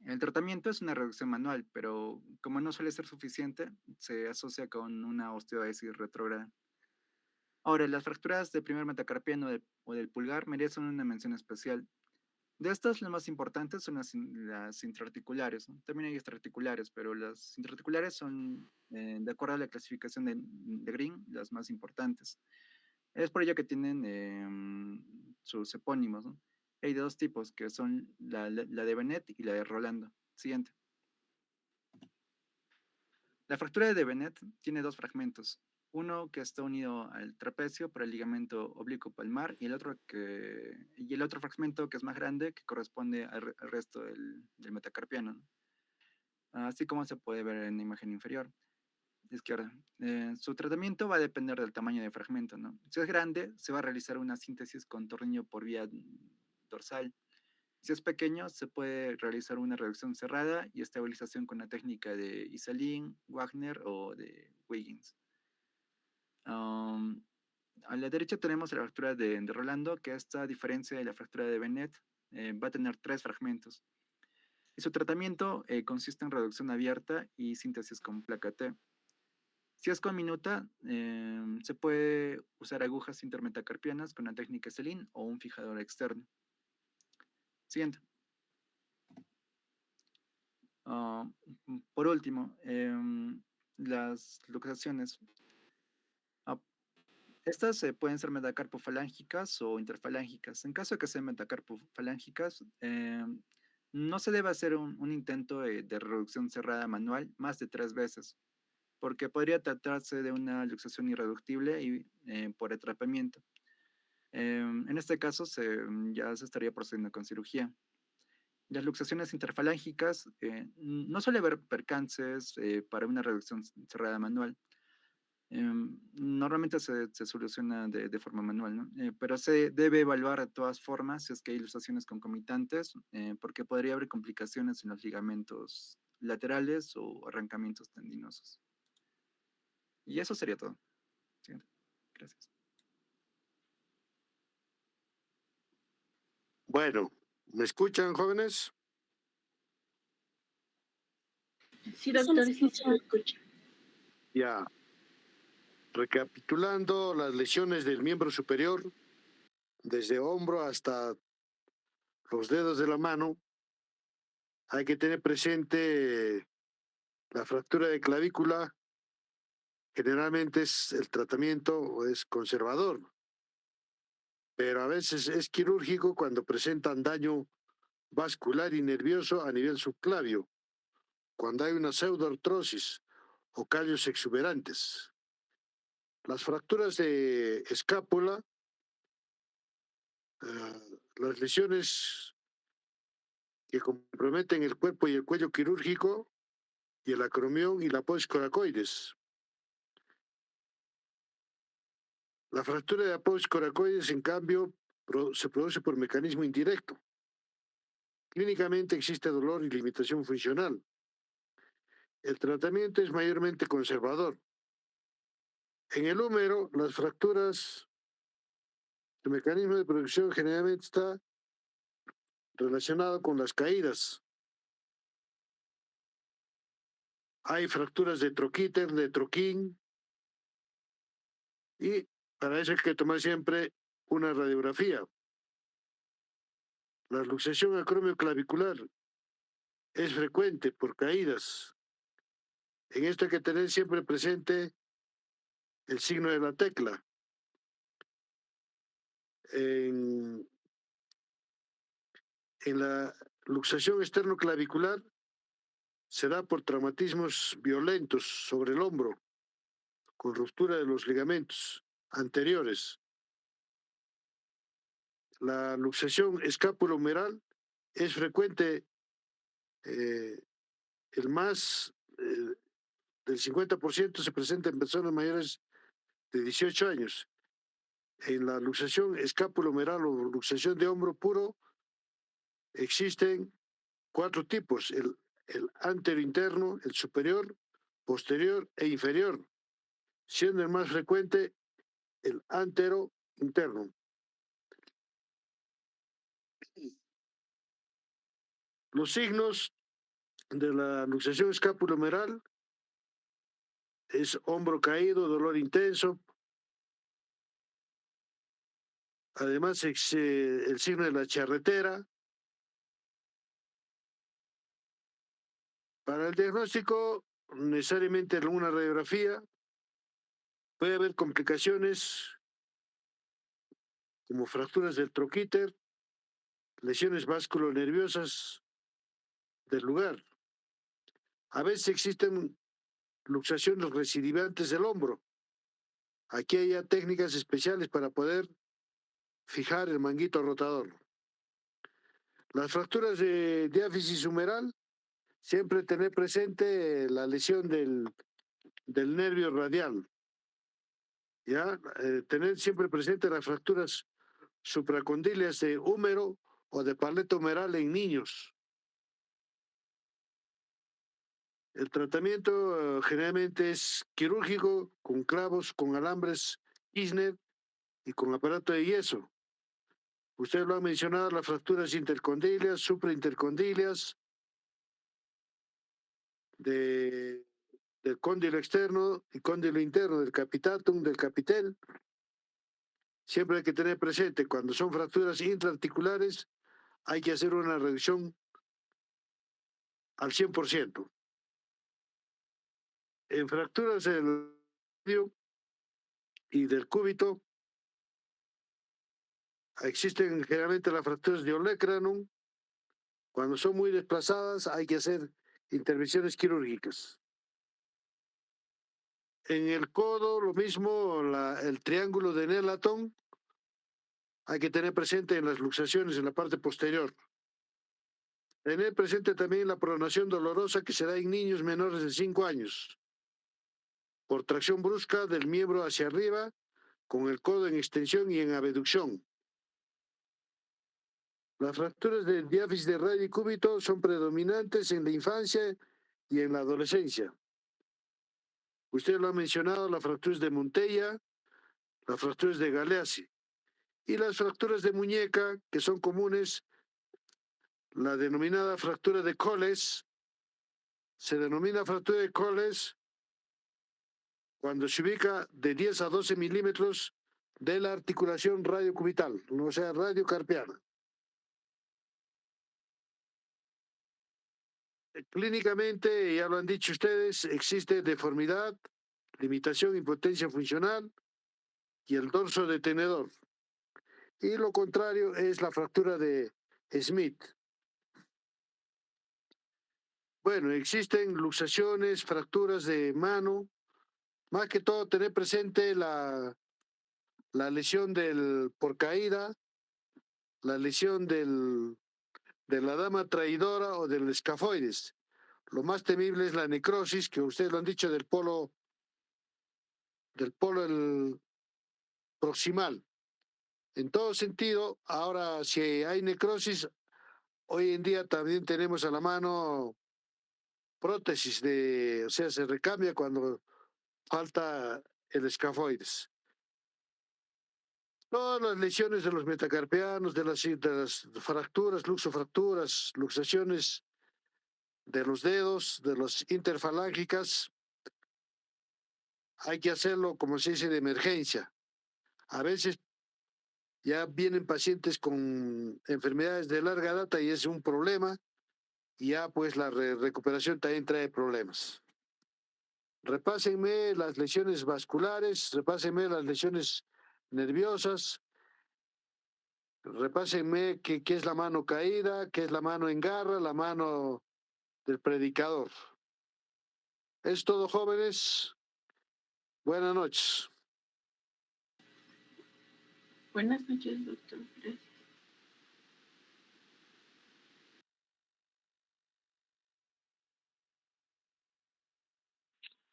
El tratamiento es una reducción manual, pero como no suele ser suficiente, se asocia con una osteodesis retrógrada. Ahora, las fracturas del primer metacarpiano o del pulgar merecen una mención especial. De estas, las más importantes son las intraarticulares, ¿no? También hay extraarticulares, pero las intraarticulares son, de acuerdo a la clasificación de Green, las más importantes. Es por ello que tienen sus epónimos, ¿no? Hay de dos tipos, que son la de Bennett y la de Rolando. Siguiente. La fractura de Bennett tiene dos fragmentos. Uno que está unido al trapecio por el ligamento oblicuo palmar y y el otro fragmento que es más grande que corresponde al resto del metacarpiano, ¿no? Así como se puede ver en la imagen inferior izquierda. Su tratamiento va a depender del tamaño del fragmento, ¿no? Si es grande, se va a realizar una síntesis con tornillo por vía dorsal. Si es pequeño, se puede realizar una reducción cerrada y estabilización con la técnica de Iselin, Wagner o de Wiggins. A la derecha tenemos la fractura de Rolando, que esta, a diferencia de la fractura de Bennett, va a tener 3 fragmentos. Y su tratamiento consiste en reducción abierta y síntesis con placa T. Si es con minuta, se puede usar agujas intermetacarpianas con la técnica Selin o un fijador externo. Siguiente. Por último, las luxaciones. Estas pueden ser metacarpofalángicas o interfalángicas. En caso de que sean metacarpofalángicas, no se debe hacer un intento de reducción cerrada manual más de 3 veces, porque podría tratarse de una luxación irreductible y por atrapamiento. En este caso ya se estaría procediendo con cirugía. Las luxaciones interfalángicas no suele haber percances para una reducción cerrada manual. Normalmente se soluciona de forma manual, ¿no? Pero se debe evaluar de todas formas si es que hay luxaciones concomitantes, porque podría haber complicaciones en los ligamentos laterales o arrancamientos tendinosos. Y eso sería todo. Siguiente. Gracias. Bueno, ¿me escuchan, jóvenes? Sí, doctor, sí se lo escucha. Ya. Recapitulando las lesiones del miembro superior, desde hombro hasta los dedos de la mano, hay que tener presente la fractura de clavícula. Generalmente el tratamiento es conservador, pero a veces es quirúrgico cuando presentan daño vascular y nervioso a nivel subclavio, cuando hay una pseudoartrosis o callos exuberantes. Las fracturas de escápula, las lesiones que comprometen el cuerpo y el cuello quirúrgico, y el acromión y la apocoracoides. La fractura de apocoracoides, en cambio, se produce por mecanismo indirecto. Clínicamente existe dolor y limitación funcional. El tratamiento es mayormente conservador. En el húmero, las fracturas, el mecanismo de producción generalmente está relacionado con las caídas. Hay fracturas de troquíter, de troquín, y para eso hay que tomar siempre una radiografía. La luxación acromioclavicular es frecuente por caídas. En esto hay que tener siempre presente el signo de la tecla. En la luxación externoclavicular se da por traumatismos violentos sobre el hombro, con ruptura de los ligamentos anteriores. La luxación escapulohumeral es frecuente, el más del 50% se presenta en personas mayores de 18 años. En la luxación escapulohumeral o luxación de hombro puro existen 4 tipos: el anterointerno, el superior, posterior e inferior, siendo el más frecuente el anterointerno. Los signos de la luxación escapulohumeral es hombro caído, dolor intenso. Además, el signo de la charretera. Para el diagnóstico, necesariamente alguna radiografía. Puede haber complicaciones como fracturas del troquíter, lesiones vasculonerviosas del lugar. A veces existen luxaciones recidivantes del hombro, Aquí hay ya técnicas especiales para poder fijar el manguito rotador. Las fracturas de diáfisis humeral, siempre tener presente la lesión del nervio radial. ¿Ya? Tener siempre presente las fracturas supracondíleas de húmero o de paleta humeral en niños. El tratamiento generalmente es quirúrgico, con clavos, con alambres Kirchner y con aparato de yeso. Ustedes lo han mencionado, las fracturas intercondíleas, supraintercondíleas, del cóndilo externo y cóndilo interno, del capitatum, del capitel. Siempre hay que tener presente, cuando son fracturas intraarticulares, hay que hacer una revisión al 100%. En fracturas del medio y del cúbito, existen generalmente las fracturas de olecranon. Cuando son muy desplazadas, hay que hacer intervenciones quirúrgicas. En el codo, lo mismo, el triángulo de Nelaton, hay que tener presente en las luxaciones en la parte posterior. Tener presente también la pronación dolorosa que se da en niños menores de 5 años, por tracción brusca del miembro hacia arriba, con el codo en extensión y en abducción. Las fracturas del diáfisis de radio y cúbito son predominantes en la infancia y en la adolescencia. Usted lo ha mencionado, las fracturas de Montella, las fracturas de Galeazzi y las fracturas de muñeca, que son comunes, la denominada fractura de Colles. Se denomina fractura de Colles cuando se ubica de 10 a 12 milímetros de la articulación radiocubital, o sea, radiocarpiana. Clínicamente, ya lo han dicho ustedes, existe deformidad, limitación, impotencia funcional y el dorso de tenedor. Y lo contrario es la fractura de Smith. Bueno, existen luxaciones, fracturas de mano, más que todo tener presente la lesión por caída, la lesión de la dama traidora o del escafoides. Lo más temible es la necrosis, que ustedes lo han dicho, del polo proximal. En todo sentido, ahora si hay necrosis, hoy en día también tenemos a la mano prótesis o sea, se recambia cuando falta el escafoides. Todas las lesiones de los metacarpianos, de las fracturas, luxofracturas, luxaciones de los dedos, de las interfalángicas, hay que hacerlo, como se dice, de emergencia. A veces ya vienen pacientes con enfermedades de larga data y es un problema, y ya pues la recuperación también trae problemas. Repásenme las lesiones vasculares, repásenme las lesiones nerviosas, repásenme qué es la mano caída, qué es la mano en garra, la mano del predicador. Es todo, jóvenes. Buenas noches. Buenas noches, doctor. Gracias.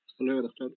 Hasta luego, doctor.